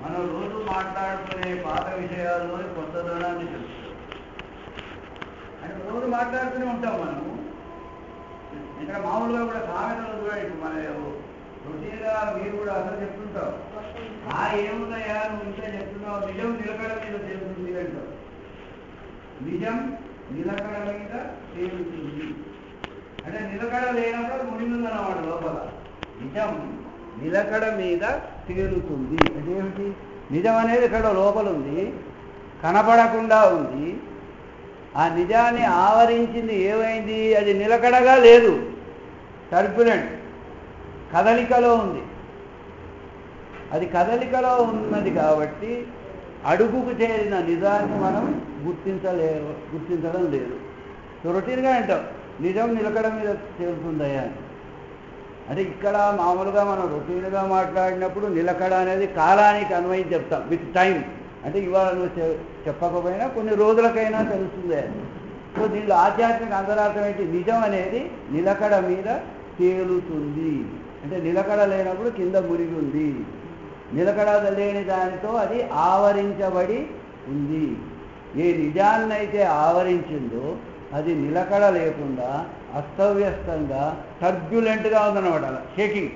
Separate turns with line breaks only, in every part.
మనం రోజు మాట్లాడుకునే పాత విషయాల్లో కొత్తదనాన్ని తెలుస్తుంది. అంటే రోజు మాట్లాడుతూనే ఉంటాం మనము. ఇక్కడ మామూలుగా కూడా సామెతలు కూడా ఇప్పుడు మన రొటీన్గా మీరు కూడా అసలు చెప్తుంటావు, ఏముందయ్యా నువ్వు ఇంకా చెప్తున్నావు, నిజం నిలకడ మీద తేలుతుంది అంటావు. నిజం నిలకడ మీద తేలుతుంది అంటే నిలకడ లేనప్పుడు మునిగుందన్నమాట లోపల. నిజం నిలకడ మీద తేలుతుంది అంటే ఏమిటి? నిజం అనేది ఇక్కడ లోపల ఉంది, కనపడకుండా ఉంది. ఆ నిజాన్ని ఆవరించింది ఏమైంది? అది నిలకడగా లేదు, టర్బ్యులెంట్, కదలికలో ఉంది. అది కదలికలో ఉన్నది కాబట్టి అడుగుకు చేరిన నిజాన్ని మనం గుర్తించడం లేదు. రొటీన్గా అంటాం నిజం నిలకడ మీద తేలుతుందయ్యా అంటే ఇక్కడ మామూలుగా మనం రొటీన్గా మాట్లాడినప్పుడు నిలకడ అనేది కాలానికి అన్వయం చెప్తాం, విత్ టైం. అంటే ఇవాళ నువ్వు చెప్పకపోయినా కొన్ని రోజులకైనా తెలుస్తుంది. సో దీనిలో ఆధ్యాత్మిక అంతరార్థం ఏంటి? నిజం అనేది నిలకడ మీద తేలుతుంది అంటే నిలకడ లేనప్పుడు కింద మురిగి ఉంది, నిలకడ లేని దానితో అది ఆవరించబడి ఉంది. ఏ నిజాన్నైతే ఆవరించిందో అది నిలకడ లేకుండా అస్తవ్యస్తంగా టర్బ్యులెంట్గా ఉందన్నమాట. అలా షేకింగ్,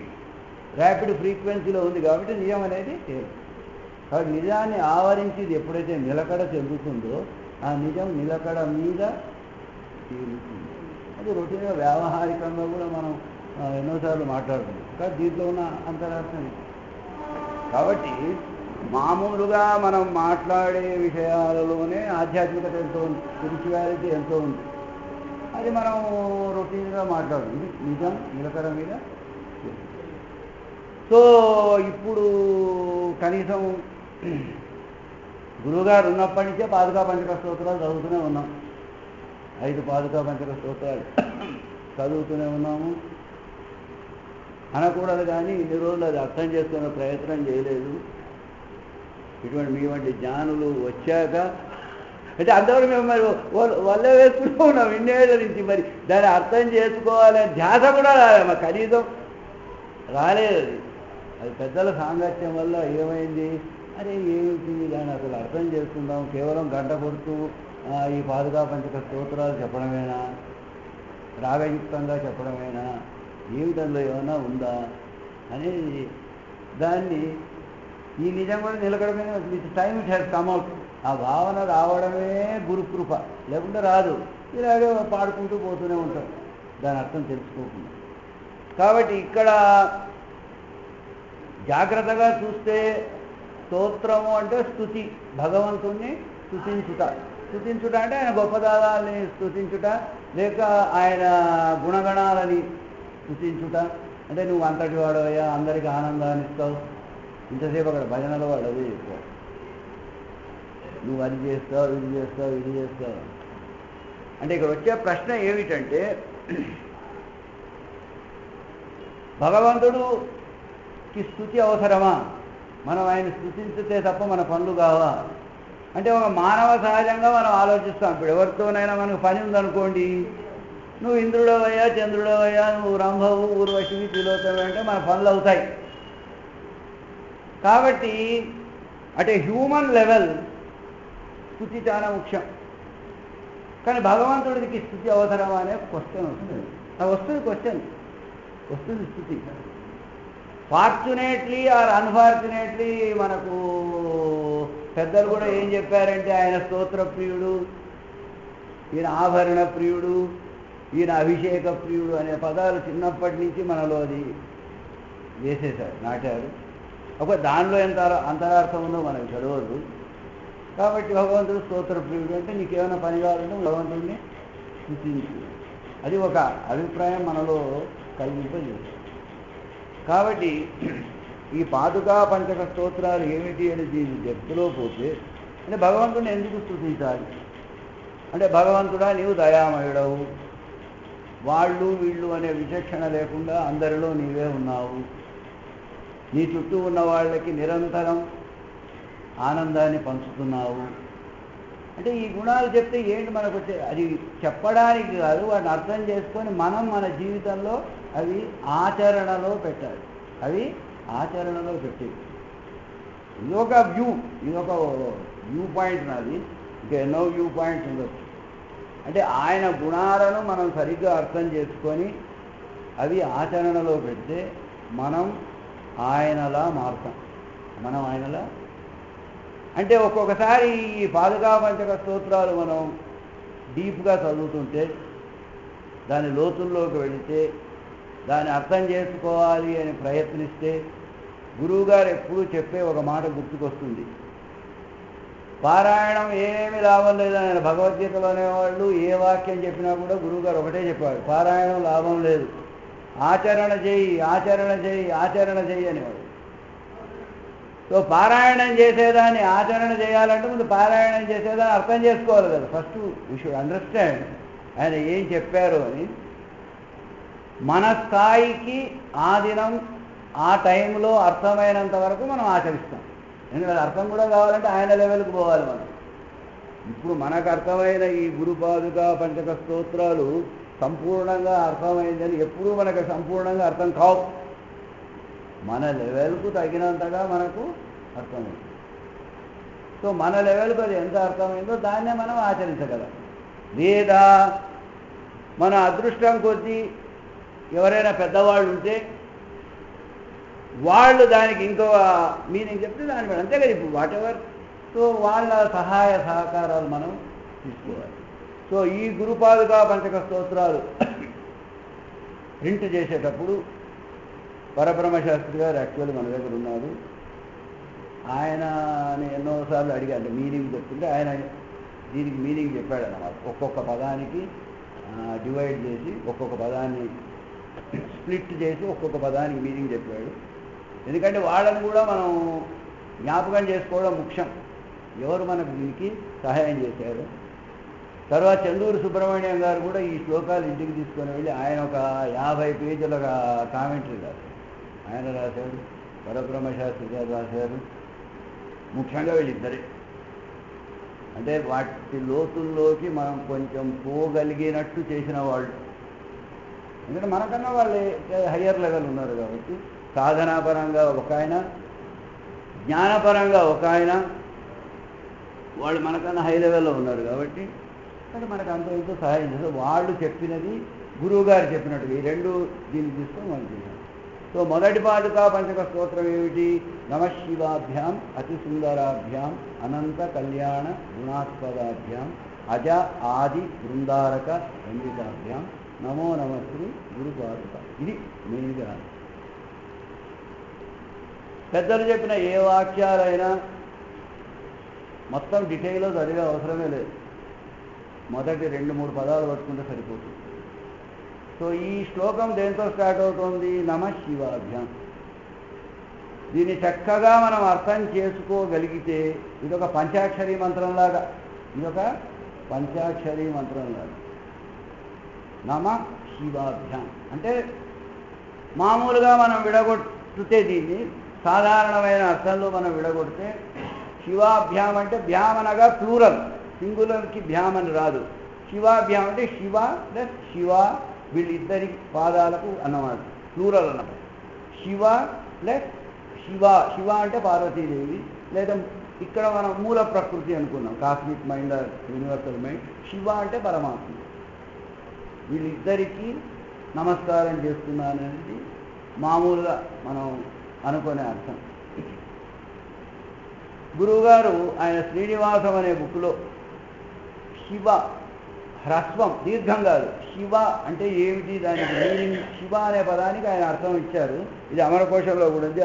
ర్యాపిడ్ ఫ్రీక్వెన్సీలో ఉంది కాబట్టి నిజం అనేది తేలు. కాబట్టి నిజాన్ని ఆవరించింది ఎప్పుడైతే నిలకడ చెందుతుందో ఆ నిజం నిలకడ మీద తేలుతుంది. అది రొటీన్గా వ్యావహారికంగా కూడా మనం ఎన్నోసార్లు మాట్లాడుతున్నాం. కానీ దీంట్లో ఉన్న అంతరార్థం కాబట్టి మామూలుగా మనం మాట్లాడే విషయాలలోనే ఆధ్యాత్మికత ఎంతో ఉంది, స్పిరిచువాలిటీ ఎంతో ఉంది. అది మనం రొటీన్గా మాట్లాడుతుంది నిజం నిలకడ మీద. సో ఇప్పుడు కనీసం గురువుగారు ఉన్నప్పటి నుంచే పాదుకా పంచక స్తోత్రాలు చదువుతూనే ఉన్నాం. 5 పాదుకా పంచక స్తోత్రాలు చదువుతూనే ఉన్నాము. అనకూడదు కానీ ఇన్ని రోజులు అది అర్థం చేసుకునే ప్రయత్నం చేయలేదు. ఇటువంటి మీ వంటి జ్ఞానులు వచ్చాక అంటే అంతవరకు మేము మరి వల్ల వేసుకుంటూ ఉన్నాం ఇన్నేళ్ళ నుంచి. మరి దాన్ని అర్థం చేసుకోవాలనే ధ్యాస కూడా రాలేదు, కనీసం రాలేదు. అది పెద్దల సాంగత్యం వల్ల ఏమైంది, అరే ఏమిటి దాన్ని అసలు అర్థం చేసుకుందాం, కేవలం గంట కొడుతూ ఈ పాదుకా పంచక స్తోత్రాలు చెప్పడమేనా, రాగయుక్తంగా చెప్పడమేనా, జీవితంలో ఏమైనా ఉందా అనేది దాన్ని ఈ నిజం కూడా నిలకడమైన with time it has come out. ఆ భావన రావడమే గురుకృప, లేకుంటే రాదు. ఇలాగే పాడుకుంటూ పోతూనే ఉంటాం దాని అర్థం తెలుసుకోకుండా. కాబట్టి ఇక్కడ జాగ్రత్తగా చూస్తే స్తోత్రము అంటే స్తుతి, భగవంతుణ్ణి స్తుతించుట. స్తుతించుట అంటే ఆయన గొప్పదానాల్ని స్తుతించుట, లేక ఆయన గుణగణాలని స్తుతించుట. అంటే నువ్వు అంతటి వాడవయ్యా, అందరికీ ఆనందాన్ని ఇస్తావు. ఇంతసేపు అక్కడ భజనలో వాడు అదే చెప్పాడు, నువ్వు అది చేస్తావు, ఇది చేస్తావు, ఇది చేస్తావు. అంటే ఇక్కడ వచ్చే ప్రశ్న ఏమిటంటే భగవంతుడికి స్తుతి అవసరమా? మనం ఆయన స్తుతించితే తప్ప మన పనులు కావా? అంటే ఒక మానవ సహజంగా మనం ఆలోచిస్తాం. ఇప్పుడు ఎవరితోనైనా మనకు పని ఉందనుకోండి, నువ్వు ఇంద్రుడవయ్యా, చంద్రుడవయ్యా, నువ్వు రంభవు, ఊర్వశివి, తిలోత్తమ అంటే మన పనులు అవుతాయి. కాబట్టి అంటే హ్యూమన్ లెవెల్ స్థుతి చాలా ముఖ్యం. కానీ భగవంతుడికి స్థుతి అవసరమా అనే క్వశ్చన్ వస్తుంది. క్వశ్చన్ వస్తుంది స్థుతి. ఫార్చునేట్లీ ఆర్ అన్ఫార్చునేట్లీ మనకు పెద్దలు కూడా ఏం చెప్పారంటే ఆయన స్తోత్ర ప్రియుడు, ఈయన ఆభరణ ప్రియుడు, ఈయన అభిషేక ప్రియుడు అనే పదాలు చిన్నప్పటి నుంచి మనలో అది వేసేశారు, నాటారు. ఒక దానిలో ఎంత అంతరార్థం ఉందో మనకు చదవదు. కాబట్టి భగవంతుడు స్తోత్ర ప్రియుడు అంటే నీకేమైనా పని కావాలంటే భగవంతుడిని స్తుతించు, అది ఒక అభిప్రాయం మనలో కలిగింపజేస్తుంది. కాబట్టి ఈ పాదుకా పంచక స్తోత్రాలు ఏమిటి అని దీని డెప్త్లో పోతే అంటే భగవంతుడిని ఎందుకు స్తుతించాలి అంటే, భగవంతుడా నీవు దయామయుడవు, వాళ్ళు వీళ్ళు అనే విచక్షణ లేకుండా అందరిలో నీవే ఉన్నావు, నీ చుట్టూ ఉన్న వాళ్ళకి నిరంతరం ఆనందాన్ని పంచుతున్నావు. అంటే ఈ గుణాలు చెప్తే ఏంటి మనకు వచ్చే, అది చెప్పడానికి కాదు, వాటిని అర్థం చేసుకొని మనం మన జీవితంలో అవి ఆచరణలో పెట్టాలి. అవి ఆచరణలో పెట్టి ఇదొక వ్యూ, ఇదొక వ్యూ పాయింట్ నాది. ఇంకా ఎన్నో వ్యూ పాయింట్స్ ఉండొచ్చు. అంటే ఆయన గుణాలను మనం సరిగ్గా అర్థం చేసుకొని అవి ఆచరణలో పెడితే మనం ఆయనలా మారుతాం. మనం ఆయనలా అంటే ఒక్కొక్కసారి ఈ పాదుకా పంచక స్తోత్రాలు మనం డీప్గా చదువుతుంటే, దాని లోతుల్లోకి వెళితే, దాన్ని అర్థం చేసుకోవాలి అని ప్రయత్నిస్తే గురువుగారు ఎప్పుడూ చెప్పే ఒక మాట గుర్తుకొస్తుంది. పారాయణం ఏమీ లాభం లేదని ఆయన భగవద్గీతలో అనేవాళ్ళు ఏ వాక్యం చెప్పినా కూడా గురువుగారు ఒకటే చెప్పాడు, పారాయణం లాభం లేదు, ఆచరణ చేయి, ఆచరణ చేయి, ఆచరణ చేయి అనేవాడు. సో పారాయణం చేసేదాన్ని ఆచరణ చేయాలంటే ముందు పారాయణం చేసేదాన్ని అర్థం చేసుకోవాలి కదా. ఫస్ట్ వీ షుడ్ అండర్స్టాండ్ ఆయన ఏం చెప్పారు అని. మన స్థాయికి ఆ దినం ఆ టైంలో అర్థమైనంత వరకు మనం ఆచరిస్తాం. ఎందుకంటే అర్థం కూడా కావాలంటే ఆయన లెవెల్కి పోవాలి మనం. ఇప్పుడు మనకు అర్థమైన ఈ గురుపాదుక పంచక స్తోత్రాలు సంపూర్ణంగా అర్థమైందని ఎప్పుడూ మనకు సంపూర్ణంగా అర్థం కావు. మన లెవెల్కు తగినంతగా మనకు అర్థమైంది. సో మన లెవెల్కు అది ఎంత అర్థమైందో దాన్నే మనం ఆచరించగలం. లేదా మన అదృష్టం కొద్దీ ఎవరైనా పెద్దవాళ్ళు ఉంటే వాళ్ళు దానికి ఇంకో మీనింగ్ చెప్తే దాని మీద అంతే కదా. ఇప్పుడు వాట్ ఎవర్, సో వాళ్ళ సహాయ సహకారాలు మనం తీసుకోవాలి. సో ఈ గురుపాదుకా పంచక స్తోత్రాలు ప్రింట్ చేసేటప్పుడు పరబ్రహ్మశాస్త్రి గారు యాక్చువల్లీ మన దగ్గర ఉన్నారు. ఆయనని ఎన్నోసార్లు అడిగాను మీనింగ్ చెప్తుంటే ఆయన దీనికి మీనింగ్ చెప్పాడు అన్నమాట. ఒక్కొక్క పదానికి డివైడ్ చేసి ఒక్కొక్క పదాన్ని స్ప్లిట్ చేసి ఒక్కొక్క పదానికి మీనింగ్ చెప్పాడు. ఎందుకంటే వాళ్ళని కూడా మనం జ్ఞాపకం చేసుకోవడం ముఖ్యం, ఎవరు మనకు దీనికి సహాయం చేశారు. తర్వాత చందూరు సుబ్రహ్మణ్యం గారు కూడా ఈ శ్లోకాలు ఇంటికి తీసుకొని వెళ్ళి ఆయన ఒక 50 పేజీల కామెంటరీ రాశారు. ఆయన రాశారు, పరబ్రహ్మశాస్త్రి గారు రాశారు. ముఖ్యంగా వీళ్ళిద్దరే. అంటే వాటి లోతుల్లోకి మనం కొంచెం పోగలిగినట్టు చేసిన వాళ్ళు. ఎందుకంటే మనకన్నా వాళ్ళు హయ్యర్ లెవెల్ ఉన్నారు కాబట్టి, సాధనాపరంగా ఒక ఆయన, జ్ఞానపరంగా ఒక ఆయన, వాళ్ళు మనకన్నా హై లెవెల్లో ఉన్నారు కాబట్టి అంటే మనకు అంత ఎంతో సహాయం చేస్తారు. వాళ్ళు చెప్పినది గురువు గారు చెప్పినట్టు ఈ రెండు దీన్ని తీసుకొని మనం చేశాం. సో మొదటి పాదుకా పంచక స్తోత్రం ఏమిటి? నమశివాభ్యాం అతి సుందరాభ్యాం అనంత కళ్యాణ గుణాస్పదాభ్యాం అజ ఆది బృందారక వందితాభ్యాం నమో నమశ్రీ గురుపాదుక. ఇది మెయిన్గా పెద్దలు చెప్పిన ఏ వాక్యాలైనా మొత్తం డీటెయిల్లో చదివే అవసరమే లేదు. మొదటి 2-3 పదాలు పట్టుకుంటే సరిపోతుంది. సో ఈ శ్లోకం దేంతో స్టార్ట్ అవుతుంది? నమశివాభ్యాం. దీన్ని చక్కగా మనం అర్థం చేసుకోగలిగితే ఇదొక పంచాక్షరీ మంత్రంలాగా, ఇదొక పంచాక్షరీ మంత్రంలాగా. నమ శివాభ్యాం అంటే మామూలుగా మనం విడగొట్టితే దీన్ని సాధారణమైన అర్థంలో మనం విడగొడితే శివాభ్యాం అంటే భ్యాం అనగా ప్లూరల్, సింగులర్కి భ్యాం అని రాదు. శివాభ్యాం అంటే శివ ప్లస్ శివ, వీళ్ళిద్దరి పాదాలకు అన్నమాట, ప్లూరల్ అన్నమాట. శివ ప్లస్ శివ, శివ అంటే పార్వతీదేవి, లేదా ఇక్కడ మనం మూల ప్రకృతి అనుకున్నాం, cosmic mind or universal mind. Shiva అంటే పరమాత్మ. వీళ్ళిద్దరికీ నమస్కారం చేస్తున్నాననేది మామూలుగా మనం అనుకునే అర్థం. గురువుగారు ఆయన శ్రీనివాసం అనే బుక్లో శివ హ్రస్వం, దీర్ఘం కాదు, శివ అంటే ఏమిటి దానికి మీనింగ్, శివ అనే పదానికి ఆయన అర్థం ఇచ్చారు. ఇది అమరకోశంలో కూడా ఉంది.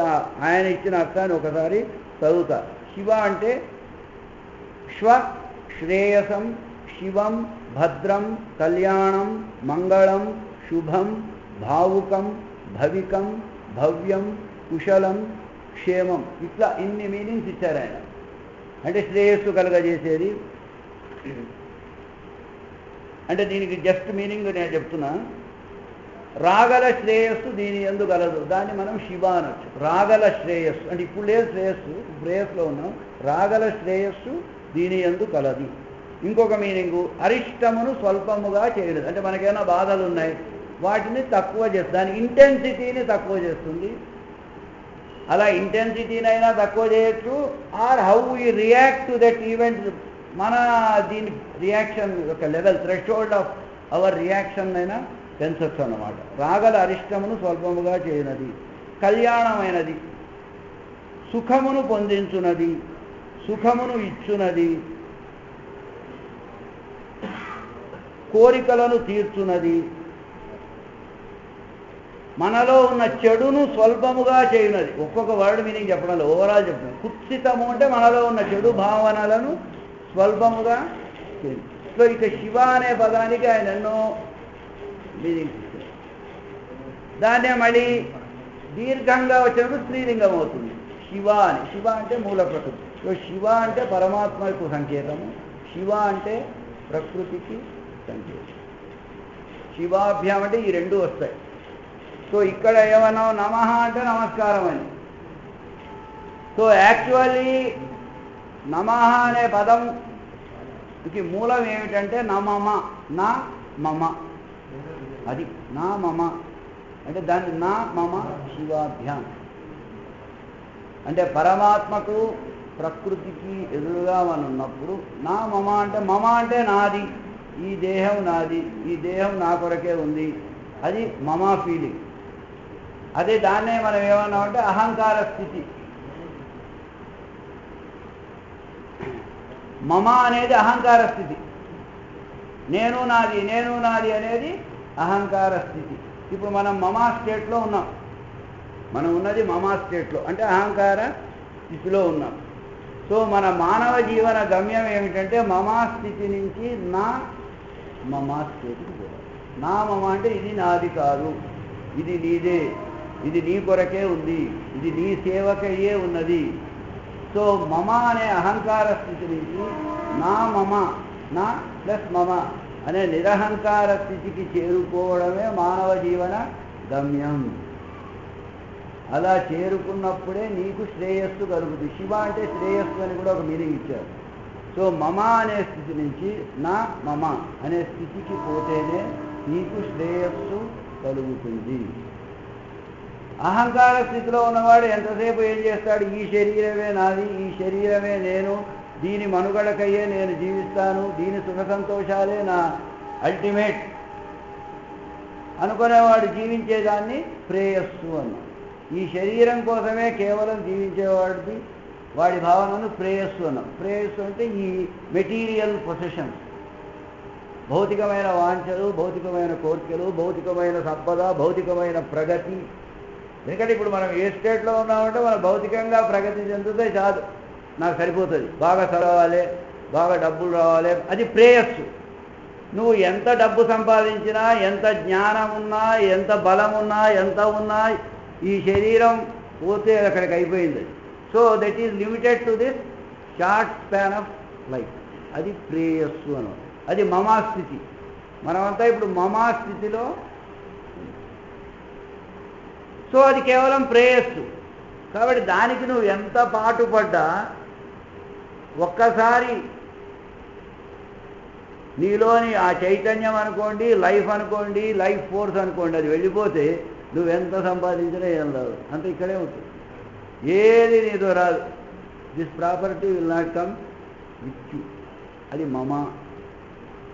ఆయన ఇచ్చిన అర్థాన్ని ఒకసారి చదువుతా. శివ అంటే శ్వ శ్రేయసం, శివం భద్రం, కళ్యాణం, మంగళం, శుభం, భావుకం, భవికం, భవ్యం, కుశలం, క్షేమం. ఇట్లా ఇన్ని మీనింగ్స్ ఇచ్చారు ఆయన. అంటే శ్రేయస్సు కలుగజేసేది. అంటే దీనికి జస్ట్ మీనింగ్ నేను చెప్తున్నా. రాగల శ్రేయస్సు దీని యందు గలదు, దాన్ని మనం శివ అనొచ్చు. రాగల శ్రేయస్సు అంటే ఇప్పుడు లేదు శ్రేయస్సు, ప్రేయస్సులో ఉన్నాం. రాగల శ్రేయస్సు దీని యందు కలది. ఇంకొక మీనింగు అరిష్టమును స్వల్పముగా చేయలేదు, అంటే మనకేమైనా బాధలు ఉన్నాయి వాటిని తక్కువ చేస్తుంది, దాని ఇంటెన్సిటీని తక్కువ చేస్తుంది. అలా ఇంటెన్సిటీనైనా తక్కువ చేయొచ్చు, or how we react to that event, మన దీని రియాక్షన్ ఒక level threshold of our reaction అయినా పెంచచ్చు అన్నమాట. రాగల అరిష్టమును స్వల్పముగా చేయనది, కళ్యాణమైనది, సుఖమును పొందించున్నది, సుఖమును ఇచ్చున్నది, కోరికలను తీర్చున్నది, మనలో ఉన్న చెడును స్వల్పముగా చేయున్నది. ఒక్కొక్క వర్డ్ మీనింగ్ చెప్పడం ఓవరాల్ చెప్పడం. కుత్సితము అంటే మనలో ఉన్న చెడు భావనలను స్వల్పముగా చేయండి. సో ఇక శివ అనే పదానికి ఆయన ఎన్నో మీనింగ్స్ ఇచ్చారు. దాన్నే మళ్ళీ దీర్ఘంగా వచ్చినప్పుడు స్త్రీలింగం అవుతుంది శివ అని. శివ అంటే మూల ప్రకృతి. సో శివ అంటే పరమాత్మకు సంకేతము, శివ అంటే ప్రకృతికి సంకేతం. శివాభ్యాం అంటే ఈ రెండు వస్తాయి. సో ఇక్కడ ఏమన్నావు, నమః అంటే నమస్కారం అని. సో యాక్చువల్లీ నమః అనే పదంకి మూలం ఏమిటంటే నమమ, నా మమ, అది నా మమ అంటే దాన్ని నా మమ శివాభ్యాం అంటే పరమాత్మకు ప్రకృతికి ఎదురుగా మనం ఉన్నప్పుడు నా మమ అంటే, మమ అంటే నాది, ఈ దేహం నాది, ఈ దేహం నా కొరకే ఉంది, అది మమ ఫీలింగ్. అదే దాన్నే మనం ఏమన్నామంటే అహంకార స్థితి. మమ అనేది అహంకార స్థితి, నేను నాది, నేను నాది అనేది అహంకార స్థితి. ఇప్పుడు మనం మమా స్టేట్లో ఉన్నాం, మనం ఉన్నది మమా స్టేట్లో అంటే అహంకార స్థితిలో ఉన్నాం. సో మన మానవ జీవన గమ్యం ఏమిటంటే మమా స్థితి నుంచి నా మమా స్టేట్కి పోవాలి. నా మమ అంటే ఇది నాది కాదు, ఇది నీదే, ఇది నీ కొరకే ఉంది, ఇది నీ సేవకయ్యే ఉన్నది. సో మమ అనే అహంకార స్థితి నుంచి నా మమ, నా ప్లస్ మమ అనే నిరహంకార స్థితికి చేరుకోవడమే మానవ జీవన గమ్యం. అలా చేరుకున్నప్పుడే నీకు శ్రేయస్సు కలుగుతుంది. శివ అంటే శ్రేయస్సు అని కూడా ఒక మీనింగ్ ఇచ్చారు. సో మమ అనే స్థితి నుంచి నా మమ అనే స్థితికి పోతేనే నీకు శ్రేయస్సు కలుగుతుంది. అహంకార స్థితిలో ఉన్నవాడు ఎంతసేపు ఏం చేస్తాడు, ఈ శరీరమే నాది, ఈ శరీరమే నేను, దీని మనుగడకయ్యే నేను జీవిస్తాను, దీని సుఖ సంతోషాలే నా అల్టిమేట్ అనుకునేవాడు జీవించేదాన్ని ప్రేయస్సు అన్నాం. ఈ శరీరం కోసమే కేవలం జీవించేవాడికి వాడి భావనను ప్రేయస్సు అన్నాం. ప్రేయస్సు అంటే ఈ మెటీరియల్ పొసెషన్స్, భౌతికమైన వాంఛలు, భౌతికమైన కోరికలు, భౌతికమైన సంపద, భౌతికమైన ప్రగతి. ఎందుకంటే ఇప్పుడు మనం ఏ స్టేట్లో ఉన్నామంటే మనం భౌతికంగా ప్రగతి చెందితే చాలు, నాకు సరిపోతుంది, బాగా చదవాలి, బాగా డబ్బులు రావాలి, అది ప్రేయస్సు. నువ్వు ఎంత డబ్బు సంపాదించినా, ఎంత జ్ఞానం ఉన్నా, ఎంత బలం ఉన్నా, ఎంత ఉన్నా, ఈ శరీరం పోతే అక్కడికి అయిపోయింది. So that is limited to this short span of life. అది ప్రేయస్సు అన్నమాట. అది మమా స్థితి. మనమంతా ఇప్పుడు మమా స్థితిలో. సో అది కేవలం ప్రేయస్సు. కాబట్టి దానికి నువ్వు ఎంత పాటుపడ్డా ఒక్కసారి నీలోని ఆ చైతన్యం అనుకోండి, లైఫ్ అనుకోండి, లైఫ్ ఫోర్స్ అనుకోండి, అది వెళ్ళిపోతే నువ్వెంత సంపాదించినా ఏం రాదు, అంత ఇక్కడే ఉంటుంది, ఏది నీతో రాదు. This property will not come with you. అది మమ.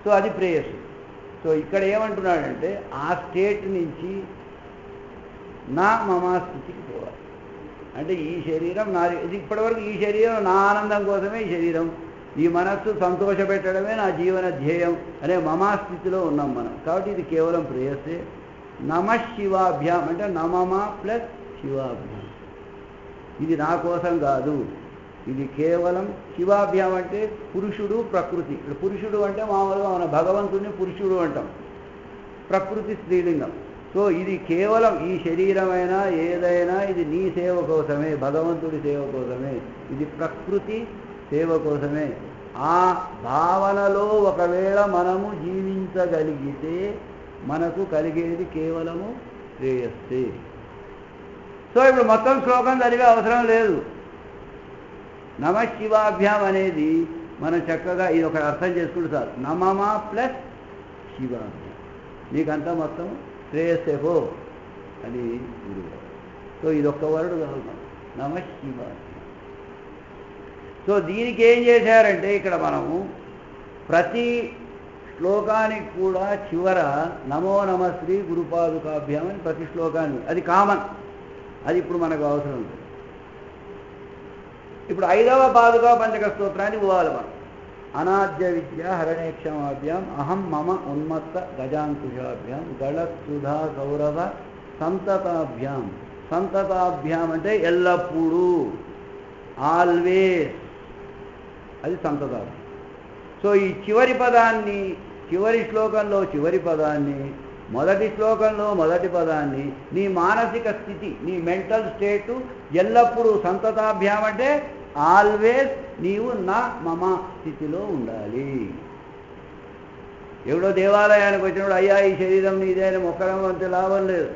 సో అది ప్రేయస్సు. సో ఇక్కడ ఏమంటున్నాడంటే ఆ స్టేట్ నుంచి నా మమా స్థితికి పోవాలి. అంటే ఈ శరీరం నాది, ఇది ఇప్పటివరకు ఈ శరీరం నా ఆనందం కోసమే, ఈ శరీరం, ఈ మనస్సు సంతోషపెట్టడమే నా జీవన ధ్యేయం అనే మమా స్థితిలో ఉన్నాం మనం. కాబట్టి ఇది కేవలం ప్రేయస్సే. నమ శివాభ్యాం అంటే నమమ ప్లస్ శివాభ్యాం. ఇది నా కోసం కాదు, ఇది కేవలం శివాభ్యాం అంటే పురుషుడు ప్రకృతి. ఇక్కడ పురుషుడు అంటే మామూలుగా మన భగవంతుడిని పురుషుడు అంటాం, ప్రకృతి స్త్రీలింగం. సో ఇది కేవలం ఈ శరీరమైనా ఏదైనా ఇది నీ సేవ కోసమే, భగవంతుడి సేవ కోసమే, ఇది ప్రకృతి సేవ కోసమే. ఆ భావనలో ఒకవేళ మనము జీవించగలిగితే మనకు కలిగేది కేవలము శ్రేయస్సే. సో ఇప్పుడు మొత్తం శ్లోకం చదివే అవసరం లేదు. నమ శివాభ్యాం అనేది మనం చక్కగా ఇది ఒక అర్థం చేసుకుంటూ సార్, నమమ ప్లస్ శివాభ్యాం, నీకంతా మొత్తం శ్రేయస్సేపో అని గురువు. సో ఇదొక్క వర్డ్ కాదు. నమః శివాయ. సో దీనికి ఏం చేశారంటే ఇక్కడ మనము ప్రతి శ్లోకానికి కూడా చివర నమో నమ శ్రీ గురుపాదుకాభ్యాం అని ప్రతి శ్లోకాన్ని, అది కామన్, అది ఇప్పుడు మనకు అవసరం లేదు. ఇప్పుడు 5వ పాదుకా పంచక స్తోత్రాన్ని పోవాలి మనం. అనాద్య విద్య హరణేక్షమాభ్యాం అహం మమ ఉన్మత్త గజాంకుశాభ్యాం గళసుధా సౌరభ సంతతాభ్యాం. సంతతాభ్యాం అంటే ఎల్లప్పుడూ, ఆల్వేస్, అది సంతతాభ్యాం. సో ఈ చివరి పదాన్ని, చివరి శ్లోకంలో చివరి పదాన్ని, మొదటి శ్లోకంలో మొదటి పదాన్ని, నీ మానసిక స్థితి, నీ మెంటల్ స్టేటు ఎల్లప్పుడూ సంతతాభ్యాం అంటే ఆల్వేస్ నీవు నా మమ స్థితిలో ఉండాలి. ఎవడో దేవాలయానికి వచ్చినప్పుడు అయ్యా ఈ శరీరం నీదే అని మొక్కడం అంతే లాభం లేదు.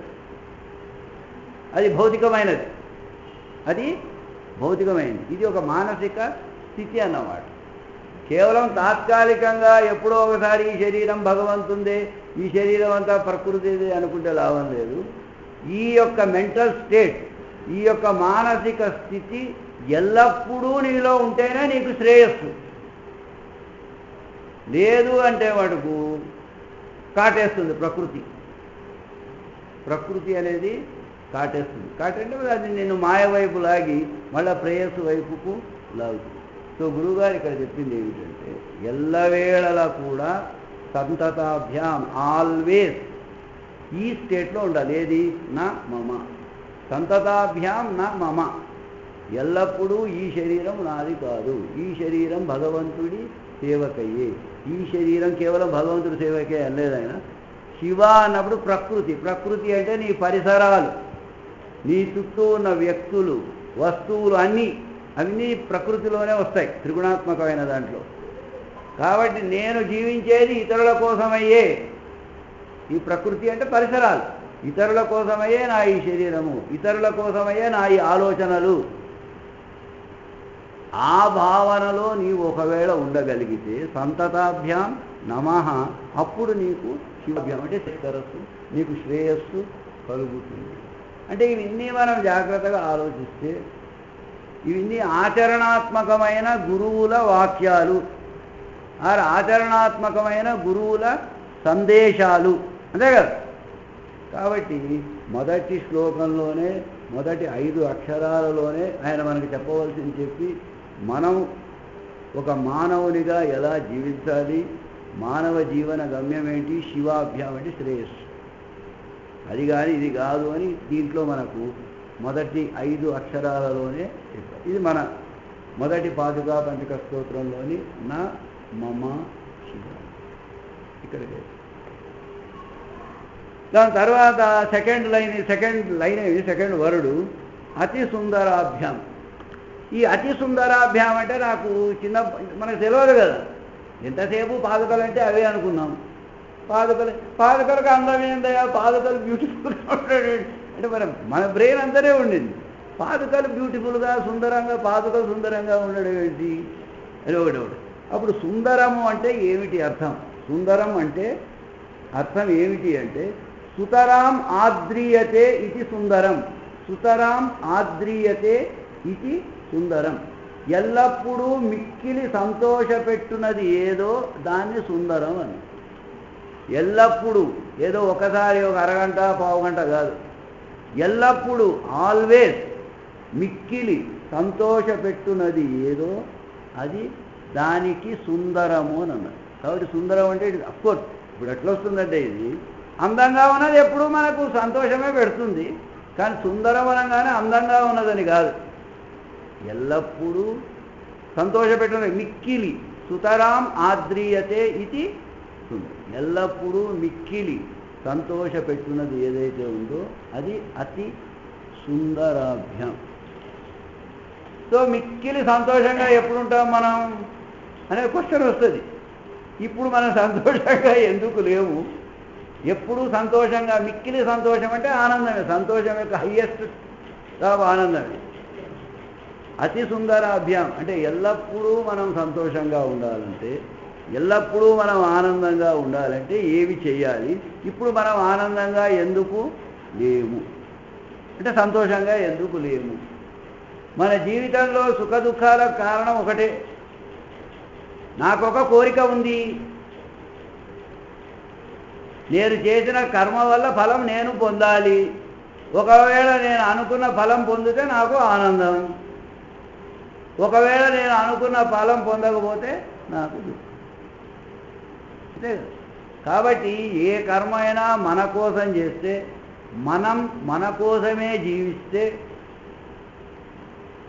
అది భౌతికమైనది, అది భౌతికమైనది. ఇది ఒక మానసిక స్థితి అన్నమాట. కేవలం తాత్కాలికంగా ఎప్పుడో ఒకసారి ఈ శరీరం భగవంతుందే, ఈ శరీరం అంతా ప్రకృతిదే అనుకుంటే లాభం లేదు. ఈ యొక్క మెంటల్ స్టేట్, ఈ యొక్క మానసిక స్థితి ఎల్లప్పుడూ నీలో ఉంటేనే నీకు శ్రేయస్సు. లేదు అంటే మటుకు కాటేస్తుంది ప్రకృతి. ప్రకృతి అనేది కాటేస్తుంది. కాటంటే అది నిన్ను మాయ వైపు లాగి మళ్ళా ప్రేయస్సు వైపుకు లాగుతుంది. సో గురువుగారు ఇక్కడ చెప్పింది ఏమిటంటే ఎల్లవేళలా కూడా సంతతాభ్యాం, ఆల్వేస్ ఈ స్టేట్లో ఉండాలి. ఏది? నా మమ. సంతతాభ్యాం నా మమ. ఎల్లప్పుడూ ఈ శరీరం నాది కాదు, ఈ శరీరం భగవంతుడి సేవకయ్యే. ఈ శరీరం కేవలం భగవంతుడి సేవకే అనలేదైనా. శివ అన్నప్పుడు ప్రకృతి. ప్రకృతి అంటే నీ పరిసరాలు, నీ చుట్టూ ఉన్న వ్యక్తులు, వస్తువులు అన్నీ ప్రకృతిలోనే వస్తాయి, త్రిగుణాత్మకమైన దాంట్లో. కాబట్టి నేను జీవించేది ఇతరుల కోసమయ్యే. ఈ ప్రకృతి అంటే పరిసరాలు. ఇతరుల కోసమయ్యే నా ఈ శరీరము, ఇతరుల కోసమయ్యే నా ఈ ఆలోచనలు. ఆ భావనలో నీవు ఒకవేళ ఉండగలిగితే సంతతాభ్యాం నమః, అప్పుడు నీకు శివాభ్యాం అంటే శ్రేయస్సు, నీకు శ్రేయస్సు కలుగుతుంది. అంటే ఇవన్నీ మనం జాగ్రత్తగా ఆలోచిస్తే ఇవన్నీ ఆచరణాత్మకమైన గురువుల వాక్యాలు, ఆచరణాత్మకమైన గురువుల సందేశాలు, అంతే కదా. కాబట్టి మొదటి శ్లోకంలోనే మొదటి 5 అక్షరాలలోనే ఆయన మనకు చెప్పవలసింది చెప్పి మనం ఒక మానవునిగా ఎలా జీవించాలి, మానవ జీవన గమ్యం ఏంటి, శివాభ్యాం అంటే శ్రేయస్సు, అది కానీ ఇది కాదు అని దీంట్లో మనకు మొదటి 5 అక్షరాలలోనే చెప్పారు. ఇది మన మొదటి పాదుకా పంచక స్తోత్రంలోని నా మమ శివ. ఇక్కడ దాని తర్వాత సెకండ్ వరుడు అతి సుందరాభ్యాం. ఈ అతి సుందరాభ్యాం అంటే నాకు మనకు తెలియదు కదా, ఎంతసేపు పాదుకలు అంటే అవే అనుకున్నాం. పాదుకలకు అందం ఏందయ్యా, పాదుకలు బ్యూటిఫుల్గా ఉంటాడు అంటే మన బ్రెయిన్ అంతనే ఉండింది. పాదుకలు బ్యూటిఫుల్గా సుందరంగా, పాదుకలు సుందరంగా ఉండడం ఏంటి అది ఒకటి. అప్పుడు సుందరము అంటే ఏమిటి అర్థం? సుందరం అంటే అర్థం ఏమిటి అంటే సుతరాం ఆద్రీయతే ఇది సుందరం. సుతరాం ఆద్రీయతే ఇది సుందరం. ఎల్లప్పుడూ మిక్కిలి సంతోషపెట్టున్నది ఏదో దాన్ని సుందరం అని. ఎల్లప్పుడూ, ఏదో ఒకసారి ఒక అరగంట పావుగంట కాదు, ఎల్లప్పుడూ ఆల్వేస్ మిక్కిలి సంతోషపెట్టున్నది ఏదో అది దానికి సుందరము అని అన్నారు. కాబట్టి సుందరం అంటే అఫ్కోర్స్ ఇప్పుడు ఎట్లా వస్తుందంటే ఇది అందంగా ఉన్నది ఎప్పుడూ మనకు సంతోషమే పెడుతుంది, కానీ సుందరం అనగానే అందంగా ఉన్నదని కాదు, ఎల్లప్పుడూ సంతోషపెట్టున్నది. మిక్కిలి సుతరాం ఆద్రీయతే ఇది సుందరం. ఎల్లప్పుడూ మిక్కిలి సంతోషపెట్టున్నది ఏదైతే ఉందో అది అతి సుందరాభ్యాం. సో మిక్కిలి సంతోషంగా ఎప్పుడుంటాం మనం అనే క్వశ్చన్ వస్తుంది. ఇప్పుడు మనం సంతోషంగా ఎందుకు లేవు? ఎప్పుడూ సంతోషంగా, మిక్కిలి సంతోషం అంటే ఆనందమే, సంతోషం యొక్క హయ్యెస్ట్ ఆనందమే. అతి సుందరాభ్యాం అంటే ఎల్లప్పుడూ మనం సంతోషంగా ఉండాలంటే, ఎల్లప్పుడూ మనం ఆనందంగా ఉండాలంటే ఏవి చేయాలి? ఇప్పుడు మనం ఆనందంగా ఎందుకు లేము అంటే సంతోషంగా ఎందుకు లేము మన జీవితంలో సుఖ దుఃఖాలకు కారణం ఒకటే. నాకొక కోరిక ఉంది, నేను చేసిన కర్మ వల్ల ఫలం నేను పొందాలి. ఒకవేళ నేను అనుకున్న ఫలం పొందితే నాకు ఆనందం, ఒకవేళ నేను అనుకున్న ఫలం పొందకపోతే నాకు దుఃఖం. అంతే కదా. కాబట్టి ఏ కర్మ అయినా మన కోసం చేస్తే, మనం మన కోసమే జీవిస్తే,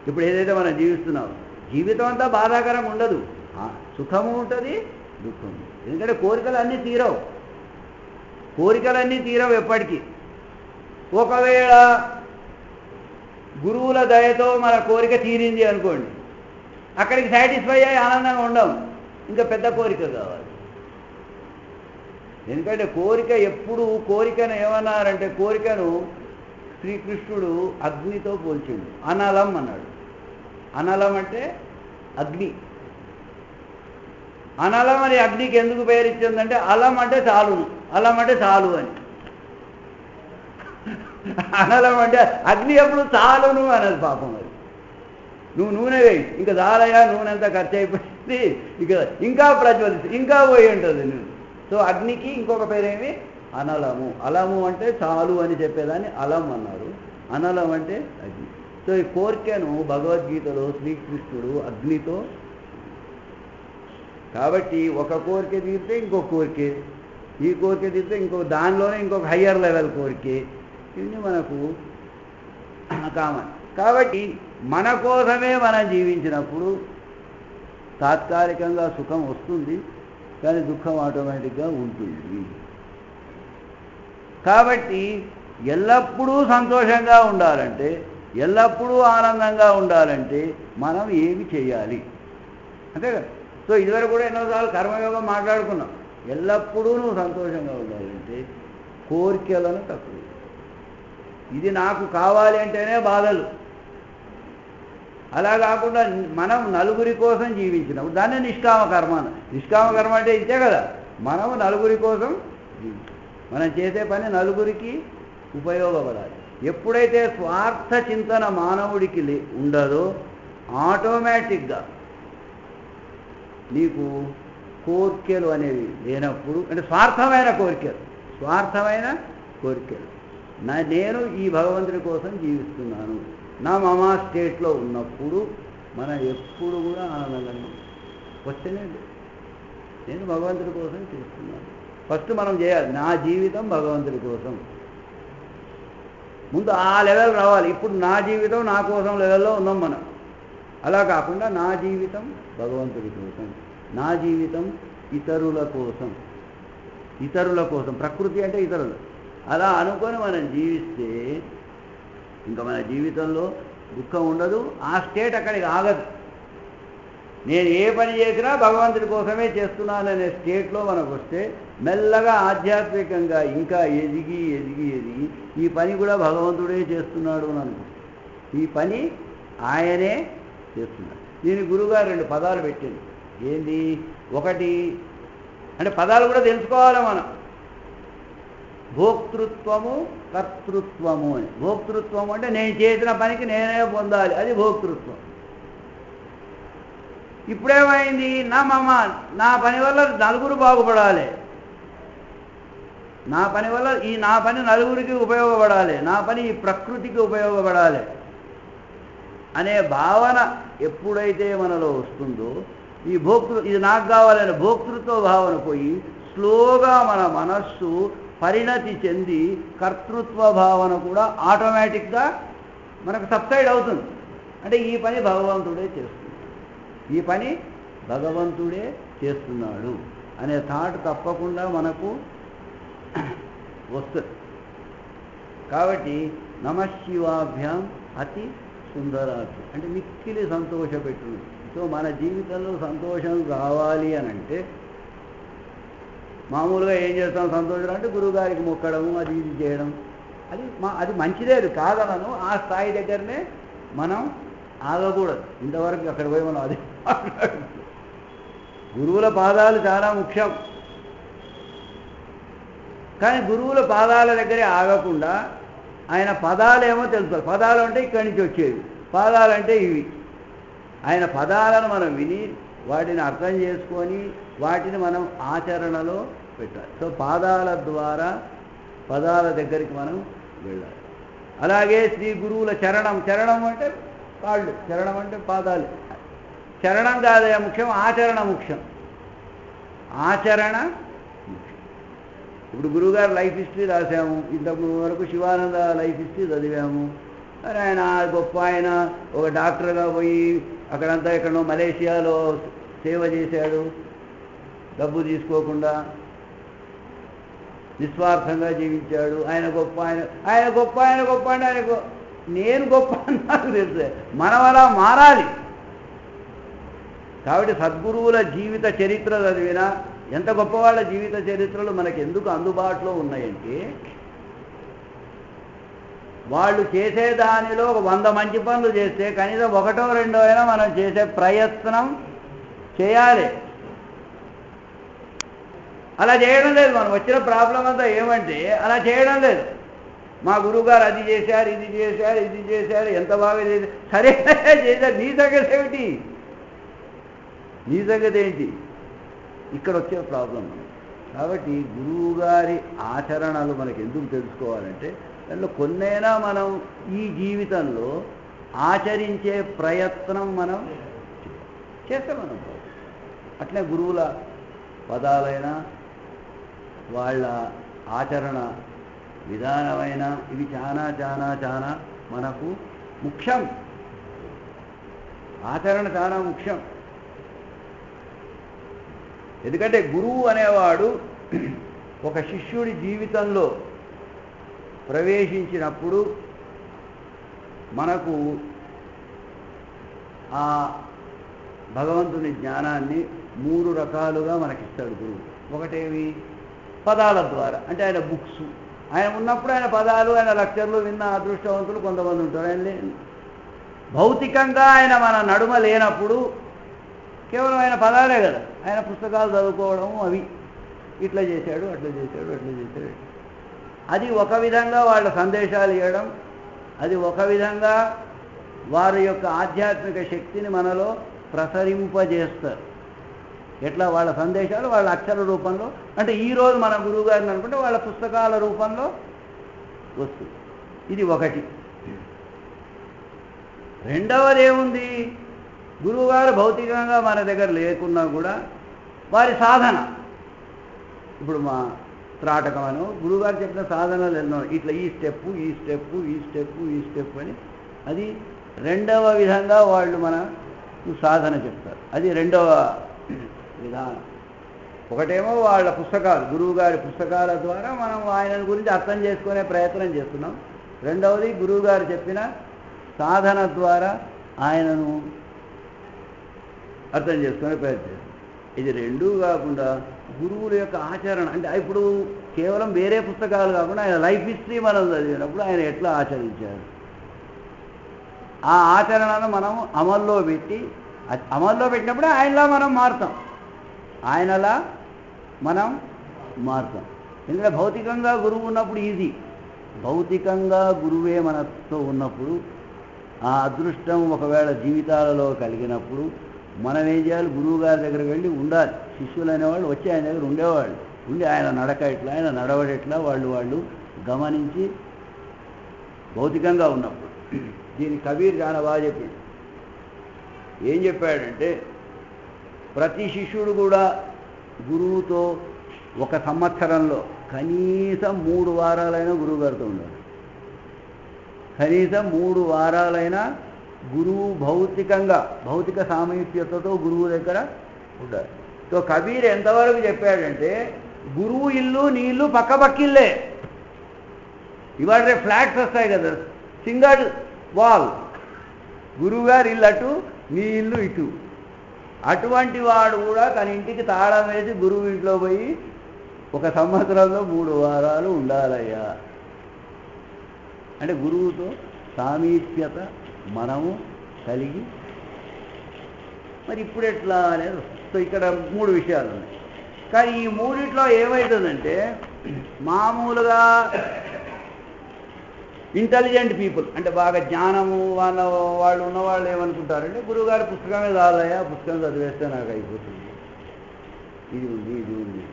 ఇప్పుడు ఏదైతే మనం జీవిస్తున్నాం జీవితం అంతా బాధాకరంగా ఉండదు, సుఖము ఉంటుంది, దుఃఖం. ఎందుకంటే కోరికలన్నీ తీరవు, కోరికలన్నీ తీరవు ఎప్పటికీ. ఒకవేళ గురువుల దయతో మన కోరిక తీరింది అనుకోండి, అక్కడికి సాటిస్ఫై అయ్యి ఆనందంగా ఉండవు, ఇంకా పెద్ద కోరిక కావాలి. ఎందుకంటే కోరిక ఎప్పుడు, కోరికను ఏమన్నారంటే, కోరికను శ్రీకృష్ణుడు అగ్నితో పోల్చిండు. అనలం అన్నాడు. అనలం అంటే అగ్ని. అనలం అని అగ్నికి ఎందుకు పేరిచ్చిందంటే, అలం అంటే చాలును, అలం అంటే చాలు అని. అనలం అంటే అగ్ని ఎప్పుడు చాలును అన్నది పాపం. అది నువ్వు నూనె వేయి, ఇంకా చాలయా, నూనె అంతా ఖర్చు అయిపోయింది, ఇక ఇంకా ప్రజ్వలిస్తుంది, ఇంకా పోయి ఉంటుంది నువ్వు. సో అగ్నికి ఇంకొక పేరేమి అనలము. అలము అంటే చాలు అని చెప్పేదాన్ని అలం అన్నారు, అనలం అంటే అగ్ని. సో ఈ కోరికను భగవద్గీతలో శ్రీకృష్ణుడు అగ్నితో, కాబట్టి ఒక కోరిక తీరితే ఇంకొక కోరికే, ఈ కోరిక తీరితే దానిలోనే ఇంకొక హయ్యర్ లెవెల్ కోరికే, ఇవన్నీ మనకు కామన్. కాబట్టి మన కోసమే మనం జీవించినప్పుడు తాత్కాలికంగా సుఖం వస్తుంది, కానీ దుఃఖం ఆటోమేటిక్గా ఉంటుంది. కాబట్టి ఎల్లప్పుడూ సంతోషంగా ఉండాలంటే, ఎల్లప్పుడూ ఆనందంగా ఉండాలంటే మనం ఏమి చేయాలి? అంతే కదా. సో ఇదివరకు కూడా ఎన్నోసార్లు కర్మయోగం మాట్లాడుకున్నాం. ఎల్లప్పుడూ నువ్వు సంతోషంగా ఉండాలంటే కోరికలను తక్కువ. ఇది నాకు కావాలి అంటేనే బాధలు. అలా కాకుండా మనం నలుగురి కోసం జీవించినప్పుడు దాన్ని నిష్కామ కర్మ. నిష్కామ కర్మ అంటే ఇంతే కదా, మనం నలుగురి కోసం మనం చేసే పని నలుగురికి ఉపయోగపడాలి. ఎప్పుడైతే స్వార్థ చింతన మానవుడికి ఉండదో ఆటోమేటిక్గా నీకు కోరికలు అనేవి లేనప్పుడు, అంటే స్వార్థమైన కోరికలు నేను ఈ భగవంతుడి కోసం జీవిస్తున్నాను, నా మమా స్టేట్లో ఉన్నప్పుడు మనం ఎప్పుడు కూడా ఆనందంగా వస్తేనే నేను భగవంతుడి కోసం చేస్తున్నాను. ఫస్ట్ మనం చేయాలి, నా జీవితం భగవంతుడి కోసం. ముందు ఆ లెవెల్ రావాలి. ఇప్పుడు నా జీవితం నా కోసం లెవెల్లో ఉన్నాం మనం. అలా కాకుండా నా జీవితం భగవంతుడి కోసం, నా జీవితం ఇతరుల కోసం, ప్రకృతి అంటే ఇతరులు, అలా అనుకొని మనం జీవిస్తే ఇంకా మన జీవితంలో దుఃఖం ఉండదు. ఆ స్టేట్ అక్కడికి ఆగదు. నేను ఏ పని చేసినా భగవంతుడి కోసమే చేస్తున్నాననే స్టేట్లో మనకు వస్తే మెల్లగా ఆధ్యాత్మికంగా ఇంకా ఎదిగి ఈ పని కూడా భగవంతుడే చేస్తున్నాడు అని అనుకుంటాం. ఈ పని ఆయనే చేస్తున్నాడు. దీని గురువుగారు 2 పదాలు పెట్టింది. ఏంది? ఒకటి అంటే పదాలు కూడా తెలుసుకోవాలి మనం. భోక్తృత్వము, కర్తృత్వము అని. భోక్తృత్వము అంటే నేను చేసిన పనికి నేనే పొందాలి, అది భోక్తృత్వం. ఇప్పుడేమైంది? నా పని వల్ల నలుగురు బాగుపడాలి, నా పని నలుగురికి ఉపయోగపడాలి, నా పని ఈ ప్రకృతికి ఉపయోగపడాలి అనే భావన ఎప్పుడైతే మనలో వస్తుందో, ఈ ఇది నాకు కావాలనే భోక్తృత్వ భావన పోయి స్లోగా మన మనస్సు పరిణతి చెంది కర్తృత్వ భావన కూడా ఆటోమేటిక్గా మనకు సబ్సైడ్ అవుతుంది. అంటే ఈ పని భగవంతుడే చేస్తున్నాడు అనే థాట్ తప్పకుండా మనకు వస్తుంది. కాబట్టి నమశివాభ్యాం అతి సుందరాభ్యం అంటే మిక్కిలి సంతోషపెట్టును. సో మన జీవితంలో సంతోషం కావాలి అని అంటే మామూలుగా ఏం చేస్తాం? సంతోషం అంటే గురువుగారికి మొక్కడము, అది ఇది చేయడం, అది మంచిదే, అది కాదనను. ఆ స్థాయి దగ్గరనే మనం ఆగకూడదు. ఇంతవరకు అక్కడ పోయి మనం అది గురువుల పాదాలు చాలా ముఖ్యం. కానీ గురువుల పాదాల దగ్గరే ఆగకుండా ఆయన పదాలేమో తెలుసుకోవాలి. పదాలు అంటే ఇక్కడి నుంచి వచ్చేవి, పాదాలంటే ఇవి. ఆయన పదాలను మనం విని వాటిని అర్థం చేసుకొని వాటిని మనం ఆచరణలో పెట్టాలి. సో పాదాల ద్వారా పదాల దగ్గరికి మనం వెళ్ళాలి. అలాగే శ్రీ గురువుల చరణం, చరణం అంటే కాళ్ళు, చరణం అంటే పాదాలు. చరణం కాదయా ముఖ్యం, ఆచరణ ముఖ్యం. ఆచరణ ముఖ్యం. ఇప్పుడు గురువుగారు లైఫ్ హిస్టరీ రాసాము, ఇంతకు వరకు శివానంద లైఫ్ హిస్టరీ చదివాము. మరి ఆయన గొప్ప ఆయన ఒక డాక్టర్గా పోయి అక్కడంతా ఎక్కడో మలేషియాలో సేవ చేశాడు, డబ్బు తీసుకోకుండా నిస్వార్థంగా జీవించాడు. ఆయన గొప్ప, ఆయన గొప్ప అంటే నేను గొప్ప అని నాకు తెలుసు. మనం అలా మారాలి. కాబట్టి సద్గురువుల జీవిత చరిత్ర చదివినా, ఎంత గొప్పవాళ్ళ జీవిత చరిత్రలు మనకు ఎందుకు అందుబాటులో ఉన్నాయంటే, వాళ్ళు చేసేదానిలో 100 మంచి పనులు చేస్తే కనీసం 1 or 2 అయినా మనం చేసే ప్రయత్నం చేయాలి. అలా చేయడం లేదు. మనం వచ్చిన ప్రాబ్లం అంతా ఏమంటే అలా చేయడం లేదు. మా గురువుగారు అది చేశారు, ఇది చేశారు, ఇది చేశారు, ఎంత బాగా చేశారు, సరే చేశారు, నీ సంగతి ఏమిటి, నీ సంగతి ఏంటి, ఇక్కడ వచ్చే ప్రాబ్లం. కాబట్టి గురువుగారి ఆచరణలు మనకు ఎందుకు తెలుసుకోవాలంటే, దాంట్లో కొన్నైనా మనం ఈ జీవితంలో ఆచరించే ప్రయత్నం మనం చేస్తాం. మనం అట్లే గురువుల పదాలైనా వాళ్ళ ఆచరణ విధానమైన ఇవి చాలా చాలా చాలా మనకు ముఖ్యం. ఆచరణ చాలా ముఖ్యం. ఎందుకంటే గురువు అనేవాడు ఒక శిష్యుడి జీవితంలో ప్రవేశించినప్పుడు మనకు ఆ భగవంతుని జ్ఞానాన్ని 3 రకాలుగా మనకిస్తాడు గురువు. ఒకటేవి పదాల ద్వారా, అంటే ఆయన బుక్స్, ఆయన ఉన్నప్పుడు ఆయన పదాలు, ఆయన లెక్చర్లు విన్న అదృష్టవంతులు కొంతమంది ఉంటారు. ఆయన భౌతికంగా ఆయన మన నడుమ లేనప్పుడు కేవలం ఆయన పదాలే కదా, ఆయన పుస్తకాలు చదువుకోవడం, అవి ఇట్లా చేశాడు, అట్లా చేశాడు, అట్లా చేశాడు, అది ఒక విధంగా వాళ్ళ సందేశాలు ఇవ్వడం, అది ఒక విధంగా వారి యొక్క ఆధ్యాత్మిక శక్తిని మనలో ప్రసరింపజేస్తారు. ఎట్లా వాళ్ళ సందేశాలు వాళ్ళ అక్షర రూపంలో, అంటే ఈరోజు మన గురువు గారిని అనుకుంటే వాళ్ళ పుస్తకాల రూపంలో వస్తుంది. ఇది ఒకటి. రెండవది ఏముంది, గురువుగారు భౌతికంగా మన దగ్గర లేకున్నా కూడా వారి సాధన, ఇప్పుడు మా త్రాటకమను గురువుగారు చెప్పిన సాధనలు ఎన్నో, ఇట్లా ఈ స్టెప్పు, ఈ స్టెప్పు, ఈ స్టెప్పు, ఈ స్టెప్ అని, అది రెండవ విధంగా వాళ్ళు మన సాధన చెప్తారు. అది రెండవ విధానం. ఒకటేమో వాళ్ళ పుస్తకాలు, గురువుగారి పుస్తకాల ద్వారా మనం ఆయన గురించి అర్థం చేసుకునే ప్రయత్నం చేస్తున్నాం. రెండవది గురువుగారు చెప్పిన సాధన ద్వారా ఆయనను అర్థం చేసుకునే ప్రయత్నం. ఇది రెండూ కాకుండా గురువుల యొక్క ఆచరణ, అంటే ఇప్పుడు కేవలం వేరే పుస్తకాలు కాకుండా ఆయన లైఫ్ హిస్టరీ మనం చదివినప్పుడు ఆయన ఎట్లా ఆచరించారు, ఆ ఆచరణను మనం అమల్లో పెట్టినప్పుడే ఆయనలా మనం మారుతాం. ఆయనలా మనం మారుతాం. ఎందుకంటే భౌతికంగా గురువు ఉన్నప్పుడు ఈజీ, భౌతికంగా గురువే మనతో ఉన్నప్పుడు, ఆ అదృష్టం ఒకవేళ జీవితాలలో కలిగినప్పుడు మనం ఏం చేయాలి, గురువు గారి దగ్గరికి వెళ్ళి ఉండాలి. శిష్యులు అనేవాళ్ళు వచ్చి ఆయన దగ్గర ఉండేవాళ్ళు, ఉండి ఆయన నడక ఎట్లా, ఆయన నడవడెట్లా వాళ్ళు గమనించి భౌతికంగా ఉన్నప్పుడు. దీని కబీర్ చాలా బాగా చెప్పాడు. ఏం చెప్పాడంటే, ప్రతి శిష్యుడు కూడా గురువుతో 1 సంవత్సరంలో కనీసం 3 వారాలైనా గురువుగారితో ఉండాలి. కనీసం 3 వారాలైనా గురువు భౌతిక సామీప్యతతో గురువు దగ్గర ఉండాలి. సో కబీర్ ఎంతవరకు చెప్పాడంటే, గురువు ఇల్లు నీ ఇల్లు పక్కపక్కిల్లే. ఇవాళ రేపు ఫ్లాట్స్ వస్తాయి కదా, సింగల్ వాల్, గురువుగారి ఇల్లు అటు, నీ ఇల్లు ఇటు. అటువంటి వాడు కూడా తన ఇంటికి తాళం వేసి గురువు ఇంట్లో పోయి 1 సంవత్సరంలో 3 వారాలు ఉండాలయ్యా. అంటే గురువుతో సామీప్యత మనము కలిగి, మరి ఇప్పుడు ఎట్లా అనేది వస్తుంది. ఇక్కడ 3 విషయాలు ఉన్నాయి. కానీ ఈ 3 ఏమవుతుందంటే, మామూలుగా ఇంటెలిజెంట్ పీపుల్ అంటే బాగా జ్ఞానము వాళ్ళు ఉన్నవాళ్ళు ఏమనుకుంటారంటే గురువుగారి పుస్తకమే చాలయ్యా, పుస్తకం చదివేస్తే నాకు అయిపోతుంది, ఇది ఉంది.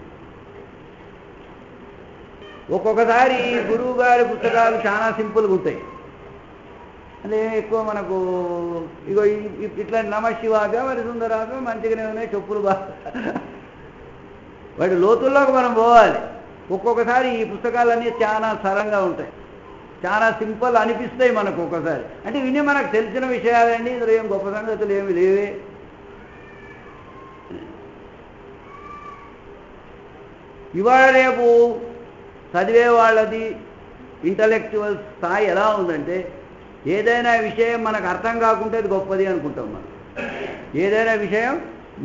ఒక్కొక్కసారి గురువుగారి పుస్తకాలు చాలా సింపుల్గా ఉంటాయి. అంటే ఎక్కువ మనకు ఇగో ఇట్లా నమశివాగా మరి సుందరాగా మంచిగానే ఉన్నాయి, చెప్పులు బాగా వాటి లోతుల్లోకి మనం పోవాలి. ఒక్కొక్కసారి ఈ పుస్తకాలన్నీ చాలా సరళంగా ఉంటాయి, చాలా సింపుల్ అనిపిస్తాయి మనకు ఒక్కొక్కసారి. అంటే విని మనకు తెలిసిన విషయాలండి, ఇందులో ఏం గొప్ప సంగతులు ఏమి లేవే. ఇవాళ రేపు చదివే వాళ్ళది ఇంటలెక్చువల్ స్థాయి ఎలా ఉందంటే ఏదైనా విషయం మనకు అర్థం కాకుంటే అది గొప్పది అనుకుంటాం. మనం ఏదైనా విషయం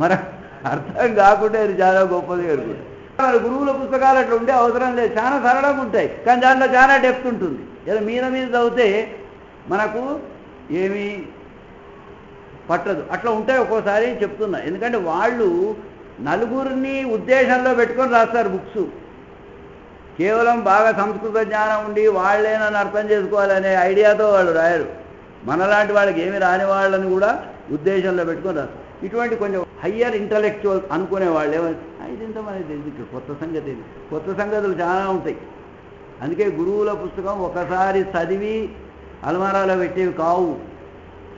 మనకు అర్థం కాకుంటే అది చాలా గొప్పది అనుకుంటాం. మన గురువుల పుస్తకాలు అట్లా ఉండే అవసరం లేదు, చాలా సరళంగా ఉంటాయి, కానీ దాంట్లో చాలా డెప్త్ ఉంటుంది. ఏదో మీద చదివితే మనకు ఏమీ పట్టదు. అట్లా ఉంటాయి ఒక్కోసారి చెప్తున్నా. ఎందుకంటే వాళ్ళు నలుగురిని ఉద్దేశంలో పెట్టుకొని రాస్తారు బుక్స్. కేవలం బాగా సంస్కృత జ్ఞానం ఉండి వాళ్ళే నన్ను అర్థం చేసుకోవాలనే ఐడియాతో వాళ్ళు రాయరు. మనలాంటి వాళ్ళకి ఏమి రాని వాళ్ళని కూడా ఉద్దేశంలో పెట్టుకొని రాస్తారు. ఇటువంటి కొంచెం హయ్యర్ ఇంటలెక్చువల్ అనుకునే వాళ్ళు ఇది ఇంత మనకి తెలియదు, కొత్త సంగతి ఇది, కొత్త సంగతులు చాలా ఉంటాయి. అందుకే గురువుల పుస్తకం ఒకసారి చదివి అల్మారాలో పెట్టేవి కావు,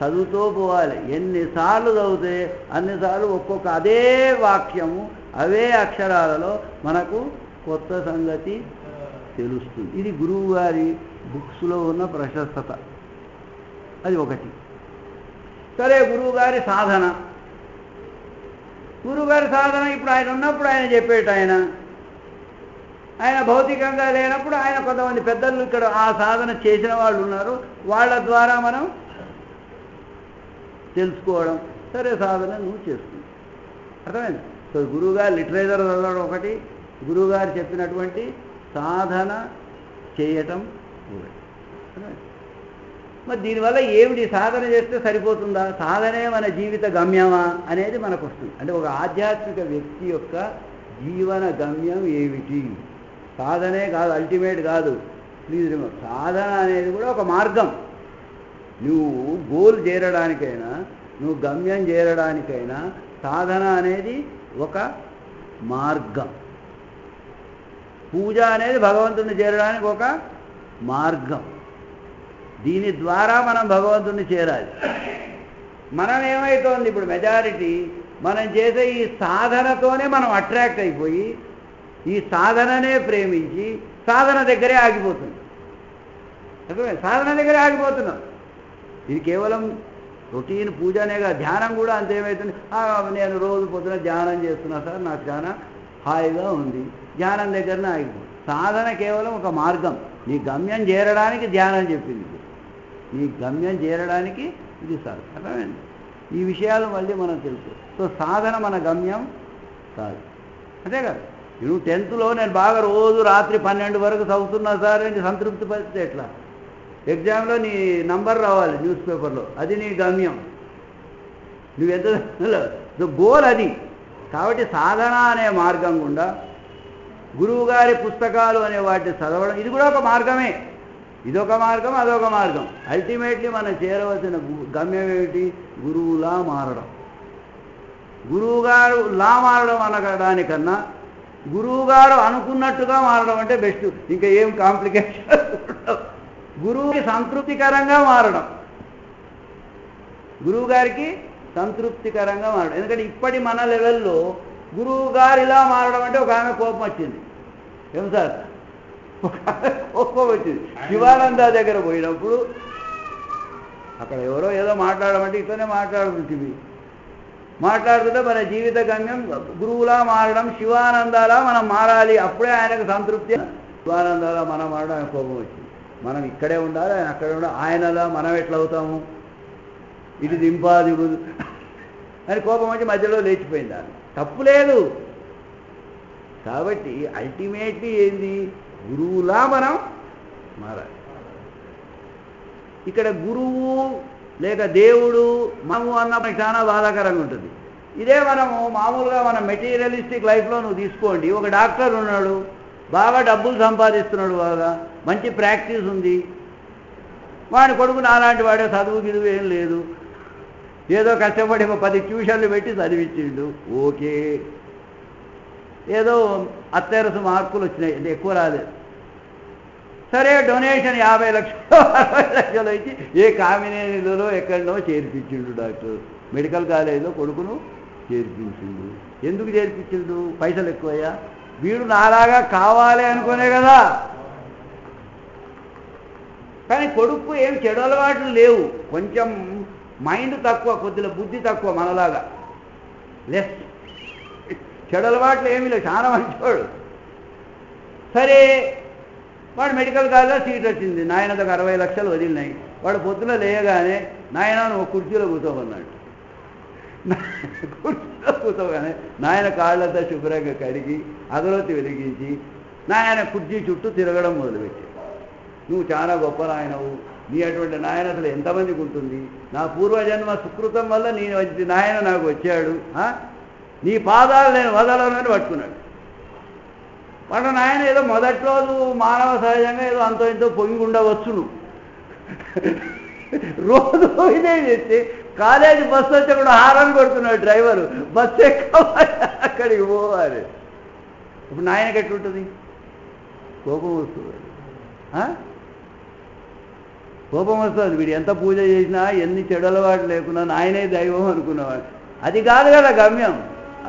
చదువుతూ పోవాలి. ఎన్నిసార్లు చదివితే అన్నిసార్లు ఒక్కొక్క అదే వాక్యము అవే అక్షరాలలో మనకు కొత్త సంగతి తెలుస్తుంది. ఇది గురువు గారి బుక్స్లో ఉన్న ప్రశస్తత. అది ఒకటి. సరే, గురువుగారి సాధన. గురువుగారి సాధన ఇప్పుడు ఆయన ఉన్నప్పుడు ఆయన చెప్పేట ఆయన భౌతికంగా లేనప్పుడు ఆయన కొంతమంది పెద్దలు ఇక్కడ ఆ సాధన చేసిన వాళ్ళు ఉన్నారు, వాళ్ళ ద్వారా మనం తెలుసుకోవడం. సరే, సాధన నువ్వు చేస్తుంది. అర్థమైంది? సో గురువుగారు లిటరేచర్ చదవడం ఒకటి, గురువుగారు చెప్పినటువంటి సాధన చేయటం ఒకటి. మరి దీనివల్ల ఏమిటి? సాధన చేస్తే సరిపోతుందా? సాధనే మన జీవిత గమ్యమా అనేది మనకు వస్తుంది. అంటే ఒక ఆధ్యాత్మిక వ్యక్తి యొక్క జీవన గమ్యం ఏమిటి? సాధనే కాదు, అల్టిమేట్ కాదు. ప్లీజ్ రిమెంబర్, సాధన అనేది కూడా ఒక మార్గం. నువ్వు గోల్ చేరడానికైనా, నువ్వు గమ్యం చేరడానికైనా సాధన అనేది ఒక మార్గం. పూజ అనేది భగవంతుని చేరడానికి ఒక మార్గం. దీని ద్వారా మనం భగవంతుని చేరాలి. మనం ఏమవుతోంది ఇప్పుడు మెజారిటీ, మనం చేసే ఈ సాధనతోనే మనం అట్రాక్ట్ అయిపోయి ఈ సాధననే ప్రేమించి సాధన దగ్గరే ఆగిపోతుంది. సాధన దగ్గరే ఆగిపోతున్నాం. ఇది కేవలం రొటీన్ పూజనే కాదు, ధ్యానం కూడా అంతేమవుతుంది. నేను రోజు పొద్దున ధ్యానం చేస్తున్నా సార్, నాకు చాలా హాయిగా ఉంది, ధ్యానం దగ్గరనే ఆగిపోతుంది. సాధన కేవలం ఒక మార్గం. నీ గమ్యం చేరడానికి ధ్యానం చెప్పింది, నీ గమ్యం చేరడానికి ఇది సార్. అర్థమైంది? ఈ విషయాలు మళ్ళీ మనం తెలుసు. సో సాధన మన గమ్యం కాదు, అంతే కాదు. నువ్వు 10th నేను బాగా రోజు రాత్రి 12 వరకు చదువుతున్నా సార్ అని సంతృప్తి పరిస్థితి ఎట్లా? ఎగ్జామ్లో నీ నంబర్ రావాలి న్యూస్ పేపర్లో, అది నీ గమ్యం. నువ్వెంత గోల్ అది. కాబట్టి సాధన అనే మార్గం గుండా గురువుగారి పుస్తకాలు అనే వాటిని చదవడం, ఇది కూడా ఒక మార్గమే. ఇదొక మార్గం, అదొక మార్గం. అల్టిమేట్లీ మనం చేరవలసిన గమ్యం ఏమిటి? గురువులా మారడం. గురువుగారు లా మారడం అనడానికన్నా గురువుగారు అనుకున్నట్టుగా మారడం అంటే బెస్ట్. ఇంకా ఏం కాంప్లికేషన్. గురువుకి సంతృప్తికరంగా మారడం, గురువుగారికి సంతృప్తికరంగా మారడం. ఎందుకంటే ఇప్పటి మన లెవెల్లో గురువుగారు ఇలా మారడం అంటే ఒక ఆమె కోపం వచ్చింది. ఏం సార్? కోపం వచ్చింది. శివానంద దగ్గర పోయినప్పుడు అక్కడ ఎవరో ఏదో మాట్లాడమంటే ఇట్లనే మాట్లాడుతుంది. మాట్లాడుతుంటే మన జీవిత గమ్యం గురువులా మారడం, శివానందాలా మనం మారాలి, అప్పుడే ఆయనకు సంతృప్తి. శివానందాలా మనం మారడం ఆయన కోపం వచ్చింది. మనం ఇక్కడే ఉండాలి, ఆయన అక్కడే ఉండాలి, ఆయనలా మనం ఎట్లా అవుతాము, ఇది దింపాది అని కోపం వచ్చి మధ్యలో లేచిపోయింది. ఆయన తప్పు లేదు. కాబట్టి అల్టిమేట్లీ ఏంది? గురువులా మనం మారాలి. ఇక్కడ గురువు లేక దేవుడు మనము అన్నప్పుడు చాలా బాధాకరంగా ఉంటుంది. ఇదే మనము మామూలుగా మన మెటీరియలిస్టిక్ లైఫ్లో నువ్వు తీసుకోండి. ఒక డాక్టర్ ఉన్నాడు, బాగా డబ్బులు సంపాదిస్తున్నాడు, బాగా మంచి ప్రాక్టీస్ ఉంది, వాడి కొడుకు నాలాంటి వాడే చదువు గిదువు ఏం లేదు, ఏదో కష్టపడి 10 ట్యూషన్లు పెట్టి చదివించిండు, ఓకే, ఏదో అత్తెరసు మార్కులు వచ్చినాయి, అంటే ఎక్కువ రాలేదు, సరే డొనేషన్ 50 లక్షలు 60 లక్షలు ఇచ్చి ఏ కామినేనిలో ఎక్కడనో చేర్పించిండు డాక్టర్, మెడికల్ కాలేజీలో కొడుకును చేర్పించిండు. ఎందుకు చేర్పించిండు? పైసలు ఎక్కువయ్యా, వీడు నాలాగా కావాలి అనుకునే కదా. కానీ కొడుకు ఏం చెడు అలవాట్లు లేవు, కొంచెం మైండ్ తక్కువ, కొద్దిగా బుద్ధి తక్కువ, మనలాగా లెస్, చెడు అలవాట్లు ఏమీ లేవు, చాలా మంచివాడు. సరే వాడు మెడికల్ కాలేజీలో సీట్ వచ్చింది, నాయనకు 60 లక్షలు వదిలినాయి. వాడు పొద్దున లేయగానే నాయన నువ్వు కుర్చీలో కూర్చోమన్నాడు. కుర్చీలో కూర్చోగానే నాయన కాళ్ళంతా శుభ్రంగా కడిగి అగరొత్తి వెలిగించి నాయన కుర్చీ చుట్టూ తిరగడం మొదలుపెట్టాడు. నువ్వు చాలా గొప్ప నాయనవు, నీ అటువంటి నాయన అసలు ఎంతమందికి ఉంటుంది, నా పూర్వజన్మ సుకృతం వల్ల నీ నాయన నాకు వచ్చాడు, నీ పాదాలు నేను వదలను అని పట్టుకున్నాడు. వాళ్ళ నాయన ఏదో మొదటి రోజు మానవ సహజంగా ఏదో అంతో ఇంతో పొంగి ఉండవచ్చును, రోజు ఇదే చేస్తే కాలేజీ బస్సు వచ్చి కూడా హారన్ కొడుతున్నాడు డ్రైవరు, బస్సు ఎక్కాలి అక్కడికి పోవాలి. ఇప్పుడు నాయనకి ఎట్లుంటుంది? కోపం వస్తుంది, కోపం వస్తుంది. వీడు ఎంత పూజ చేసినా ఎన్ని చెడు అలవాటు లేకున్నా నాయనే దైవం అనుకున్నవాడు, అది కాదు కదా గమ్యం.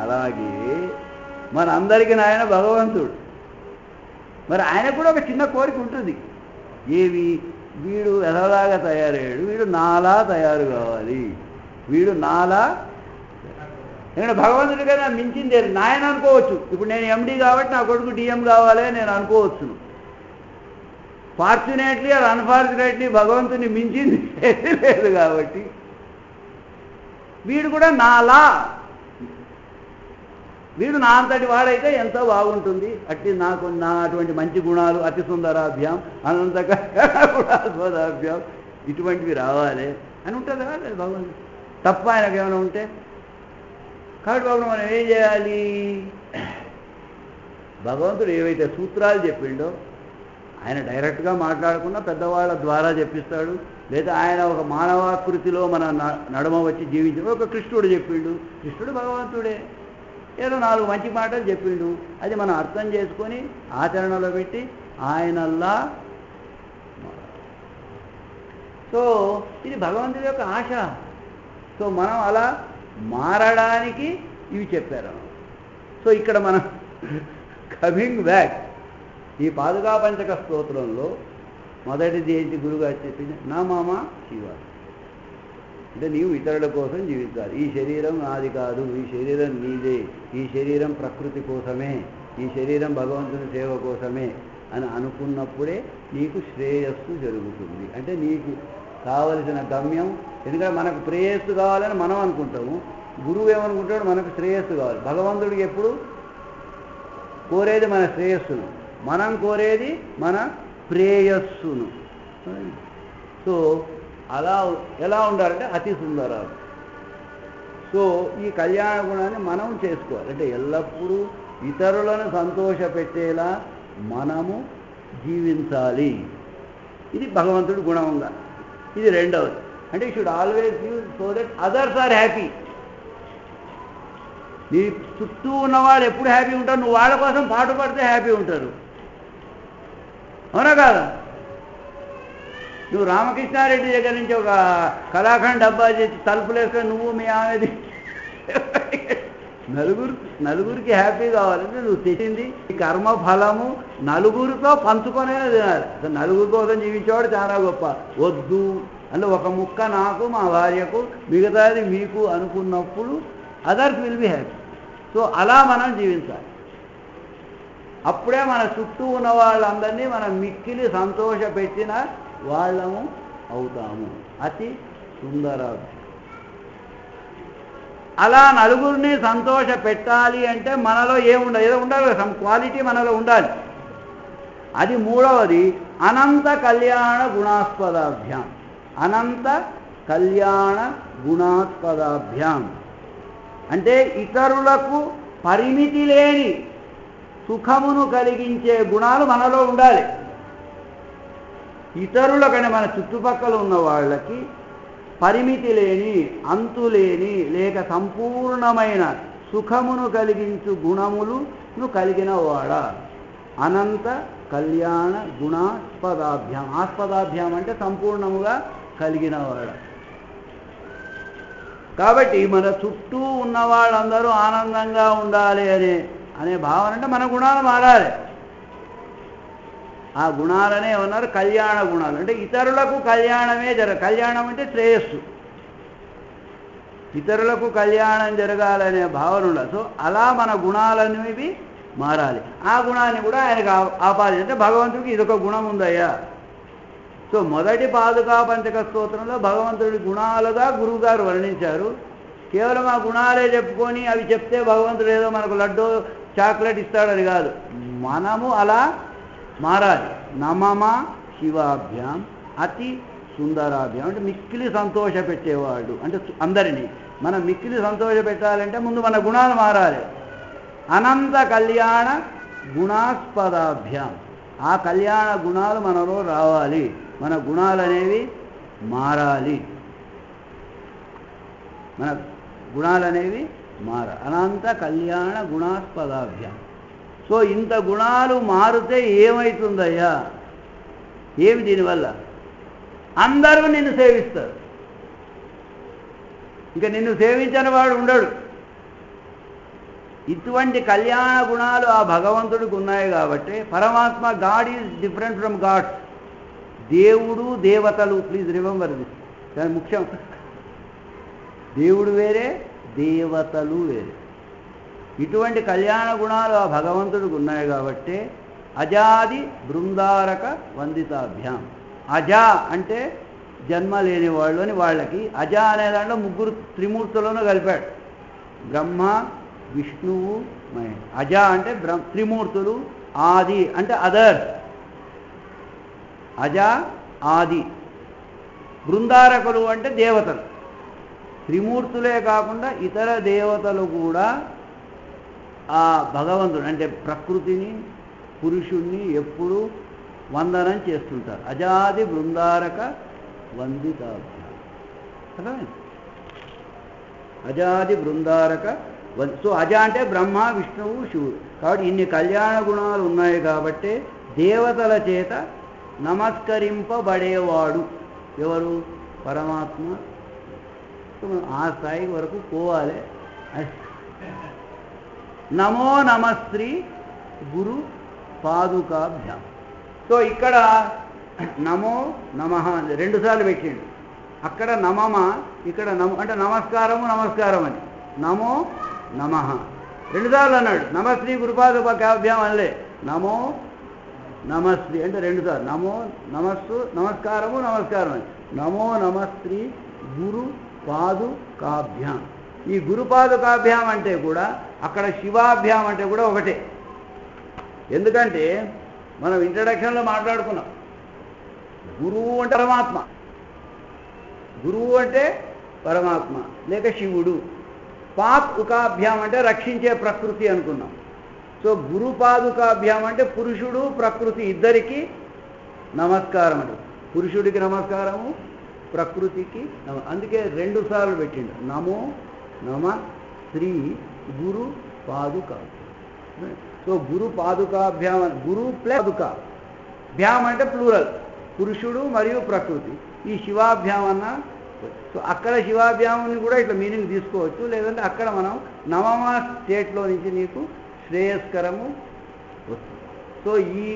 అలాగే మన అందరికీ నాయన భగవంతుడు, మరి ఆయన కూడా ఒక చిన్న కోరిక ఉంటుంది, ఏవి? వీడు ఎలాగా తయారయ్యాడు, వీడు నాలా తయారు కావాలి, వీడు నాలా. నేను భగవంతుడికైనా మించింది నాయన అనుకోవచ్చు. ఇప్పుడు నేను ఎండి కాబట్టి నా కొడుకు డిఎం కావాలి నేను అనుకోవచ్చు. ఫార్చునేట్లీ అది అన్ఫార్చునేట్లీ భగవంతుని మించింది లేదు కాబట్టి వీడు కూడా నాలా, వీడు నా అంతటి వాడైతే ఎంతో బాగుంటుంది, అట్టి నాకు నా అటువంటి మంచి గుణాలు అతి సుందరాభ్యాం అనంత గుణాస్పదాభ్యాం ఇటువంటివి రావాలి అని ఉంటుంది కదా భగవంతుడు. తప్ప ఆయనకు ఏమైనా ఉంటే కాబట్టి బాబు మనం ఏం చేయాలి? భగవంతుడు ఏవైతే సూత్రాలు చెప్పిండో ఆయన డైరెక్ట్గా మాట్లాడకుండా పెద్దవాళ్ళ ద్వారా చెప్పిస్తాడు, లేదా ఆయన ఒక మానవాకృతిలో మన నడుమ వచ్చి జీవించిన ఒక కృష్ణుడు చెప్పిండు, కృష్ణుడు భగవంతుడే, ఏదో 4 మంచి మాటలు చెప్పిండు, అది మనం అర్థం చేసుకొని ఆచరణలో పెట్టి ఆయనల్లా. సో ఇది భగవంతుడి యొక్క ఆశ. సో మనం అలా మారడానికి ఇవి చెప్పారు. సో ఇక్కడ మనం కమింగ్ బ్యాక్ ఈ పాదుకా పంచక స్తోత్రంలో మొదటిది ఏంటి? గురుగారు చెప్పింది నా మామ శివ, అంటే నీవు ఇతరుల కోసం జీవించాలి. ఈ శరీరం నాది కాదు, ఈ శరీరం నీదే, ఈ శరీరం ప్రకృతి కోసమే, ఈ శరీరం భగవంతుని సేవ కోసమే అని అనుకున్నప్పుడే నీకు శ్రేయస్సు జరుగుతుంది. అంటే నీకు కావలసిన గమ్యం, ఎందుకంటే మనకు ప్రేయస్సు కావాలని మనం అనుకుంటాము, గురువు ఏమనుకుంటాడు? మనకు శ్రేయస్సు కావాలి. భగవంతుడికి ఎప్పుడు కోరేది మన శ్రేయస్సును, మనం కోరేది మన ప్రేయస్సును. సో అలా ఎలా ఉండాలంటే అతి సుందరాలు. సో ఈ కళ్యాణ గుణాన్ని మనం చేసుకోవాలి, అంటే ఎల్లప్పుడూ ఇతరులను సంతోషపెట్టేలా మనము జీవించాలి. ఇది భగవంతుడి గుణంగా. ఇది రెండవది, అంటే you should always give so that others are happy. నీ చుట్టూ ఉన్నవాళ్ళు ఎప్పుడు హ్యాపీ ఉంటారు, నువ్వు వాళ్ళ కోసం పాటుపడితే హ్యాపీ ఉంటారు, అవునా కాదా? నువ్వు రామకృష్ణారెడ్డి దగ్గర నుంచి ఒక కళాఖండ్ డబ్బా చేసి తలుపులు వేసుకొని నువ్వు మీ ఆమెది నలుగురికి హ్యాపీ కావాలంటే నువ్వు తెచ్చింది కర్మ ఫలము నలుగురితో పంచుకొనేది తినాలి. అసలు నలుగురి కోసం జీవించేవాడు చాలా గొప్ప. వద్దు అంటే ఒక ముక్క నాకు మా భార్యకు మిగతాది మీకు అనుకున్నప్పుడు others will be happy. So అలా మనం జీవించాలి. అప్పుడే మన చుట్టూ ఉన్న వాళ్ళందరినీ మనం మిక్కిలి సంతోషపెట్టిన వాళ్ళము అవుతాము. అతి సుందరాభ్యాం. అలా నలుగురిని సంతోష పెట్టాలి అంటే మనలో ఏముండాలి? ఏదో ఉండాలి, సమ్ క్వాలిటీ మనలో ఉండాలి. అది మూడవది అనంత కళ్యాణ గుణాస్పదాభ్యాం. అనంత కళ్యాణ గుణాస్పదాభ్యాం అంటే ఇతరులకు పరిమితి లేని సుఖమును కలిగించే గుణాలు మనలో ఉండాలి. ఇతరులకనే మన చుట్టుపక్కల ఉన్న వాళ్ళకి పరిమితి లేని, అంతులేని లేక సంపూర్ణమైన సుఖమును కలిగించు గుణములను కలిగిన వాడ. అనంత కళ్యాణ గుణాస్పదాభ్యాం. ఆస్పదాభ్యాం అంటే సంపూర్ణముగా కలిగినవాడ. కాబట్టి మన చుట్టూ ఉన్న వాళ్ళందరూ ఆనందంగా ఉండాలి అనే భావన అంటే మన గుణాలు మారాలి. ఆ గుణాలనే ఉన్నారు కళ్యాణ గుణాలు. అంటే ఇతరులకు కళ్యాణమే కళ్యాణం అంటే శ్రేయస్సు, ఇతరులకు కళ్యాణం జరగాలనే భావన ఉండాలి. సో అలా మన గుణాలనేవి మారాలి. ఆ గుణాన్ని కూడా ఆయనకు ఆపాదించి అంటే భగవంతుడికి ఇదొక గుణం ఉందయ్యా. సో మొదటి పాదుకా పంచక స్తోత్రంలో భగవంతుడి గుణాలుగా గురువుగారు వర్ణించారు. కేవలం ఆ గుణాలే చెప్పుకొని అవి చెప్తే భగవంతుడు ఏదో మనకు లడ్డూ చాక్లెట్ ఇస్తాడని కాదు, మనము అలా మారాలి. నమమ శివాభ్యాం అతి సుందరాభ్యాం అంటే మిక్కిలి సంతోష పెట్టేవాడు. అంటే అందరినీ మనం మిక్కిలి సంతోష పెట్టాలంటే ముందు మన గుణాలు మారాలి. అనంత కళ్యాణ గుణాస్పదాభ్యాం, ఆ కళ్యాణ గుణాలు మనలో రావాలి, మన గుణాలు అనేవి మారాలి, మన గుణాలు అనేవి అనంత కళ్యాణ గుణాస్పదాభ్యాం. సో ఇంత గుణాలు మారితే ఏమవుతుందయ్యా? ఏమి దీనివల్ల? అందరూ నిన్ను సేవిస్తారు. ఇంకా నిన్ను సేవించని వాడు ఉండడు. ఇటువంటి కళ్యాణ గుణాలు ఆ భగవంతుడికి ఉన్నాయి కాబట్టి పరమాత్మ, God is different from gods. దేవుడు దేవతలు, ప్లీజ్ రిమెంబర్ దిస్, కానీ ముఖ్యం. దేవుడు వేరే, దేవతలు వేరే. ఇటువంటి కళ్యాణ గుణాలు ఆ భగవంతుడికి ఉన్నాయి కాబట్టి అజాది బృందారక వందితాభ్యాం. అజ అంటే జన్మ లేని వాళ్ళు అని వాళ్ళకి, అజ అనే దాంట్లో ముగ్గురు త్రిమూర్తులను కలిపాడు, బ్రహ్మ విష్ణువు మహేష్. అజ అంటే త్రిమూర్తులు, ఆది అంటే అదర్స్, అజ ఆది. బృందారకులు అంటే దేవతలు. త్రిమూర్తులే కాకుండా ఇతర దేవతలు కూడా ఆ భగవంతుడు అంటే ప్రకృతిని, పురుషుణ్ణి ఎప్పుడూ వందనం చేస్తుంటారు. అజాది బృందారక వందితాభ్యాం. అజాది బృందారక సో అజ అంటే బ్రహ్మ విష్ణువు శివుడు. కాబట్టి ఇన్ని కళ్యాణ గుణాలు ఉన్నాయి కాబట్టి దేవతల చేత నమస్కరింపబడేవాడు ఎవరు? పరమాత్మ. ఆ స్థాయి వరకు పోవాలి. నమో నమస్త్రీ గురు పాదుకాభ్యాం. సో ఇక్కడ నమో నమః రెండుసార్లు పెట్టిండు. అక్కడ నమమ, ఇక్కడ అంటే నమస్కారము నమస్కారం అని. నమో నమః రెండుసార్లు అన్నాడు. నమస్త్రీ గురుపాదుకాభ్యాం అనలే, నమో నమస్త్రీ అంటే రెండుసార్లు. నమో నమస్సు నమస్కారము నమస్కారం అని. నమో నమస్త్రీ గురు పాదుకాభ్యాం. ఈ గురుపాదుకాభ్యాం అంటే కూడా అక్కడ శివాభ్యాం అంటే కూడా ఒకటే. ఎందుకంటే మనం ఇంట్రడక్షన్లో మాట్లాడుకున్నాం, గురువు అంటే పరమాత్మ, గురువు అంటే పరమాత్మ లేక శివుడు. పాదుకాభ్యాం అంటే రక్షించే ప్రకృతి అనుకున్నాం. సో గురుపాదుకాభ్యాం అంటే పురుషుడు ప్రకృతి ఇద్దరికి నమస్కారం అంటే, పురుషుడికి నమస్కారము, ప్రకృతికి అందుకే రెండు సార్లు పెట్టిండు. నమో నమ శ్రీ గురు పాదుకాభ్యాం. సో గురు పాదుకాభ్యాం, గురు ప్లస్ పాదుకా, భ్యాం అంటే ప్లూరల్, పురుషుడు మరియు ప్రకృతి. ఈ శివాభ్యాం అన్న, సో అక్కడ శివాభ్యాముని కూడా ఇట్లా మీనింగ్ తీసుకోవచ్చు. లేదంటే అక్కడ మనం నవమ స్టేట్లో నుంచి నీకు శ్రేయస్కరము వస్తుంది. సో ఈ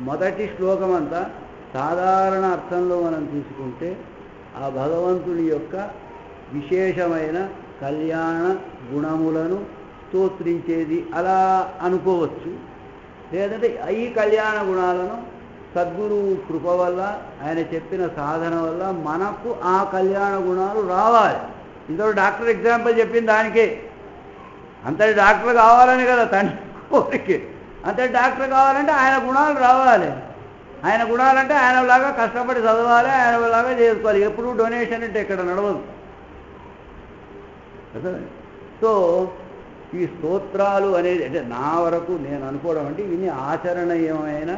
మొదటి శ్లోకం అంతా సాధారణ అర్థంలో మనం తీసుకుంటే ఆ భగవంతుని యొక్క విశేషమైన కళ్యాణ గుణములను స్తోత్రించేది అలా అనుకోవచ్చు. లేదంటే ఈ కళ్యాణ గుణాలను సద్గురు కృప వల్ల, ఆయన చెప్పిన సాధన వల్ల మనకు ఆ కళ్యాణ గుణాలు రావాలి. ఇందులో డాక్టర్ ఎగ్జాంపుల్ చెప్పింది దానికే. అంతటి డాక్టర్ కావాలని కదా తండ్రి కోరిక. అంతటి డాక్టర్ కావాలంటే ఆయన గుణాలు రావాలి. ఆయన గుణాలంటే ఆయనలాగా కష్టపడి చదవాలి, ఆయనలాగా చేసుకోవాలి. ఎప్పుడు డొనేషన్ అంటే ఇక్కడ నడవదు. సో ఈ స్తోత్రాలు అనేది అంటే నా వరకు నేను అనుకోవడం అంటే ఇవన్నీ ఆచరణీయమైన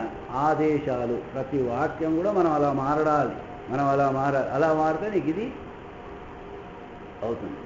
ఆదేశాలు. ప్రతి వాక్యం కూడా మనం అలా మారడాలి, మనం అలా మారాలి. అలా మారితే నీకు ఇది అవుతుంది.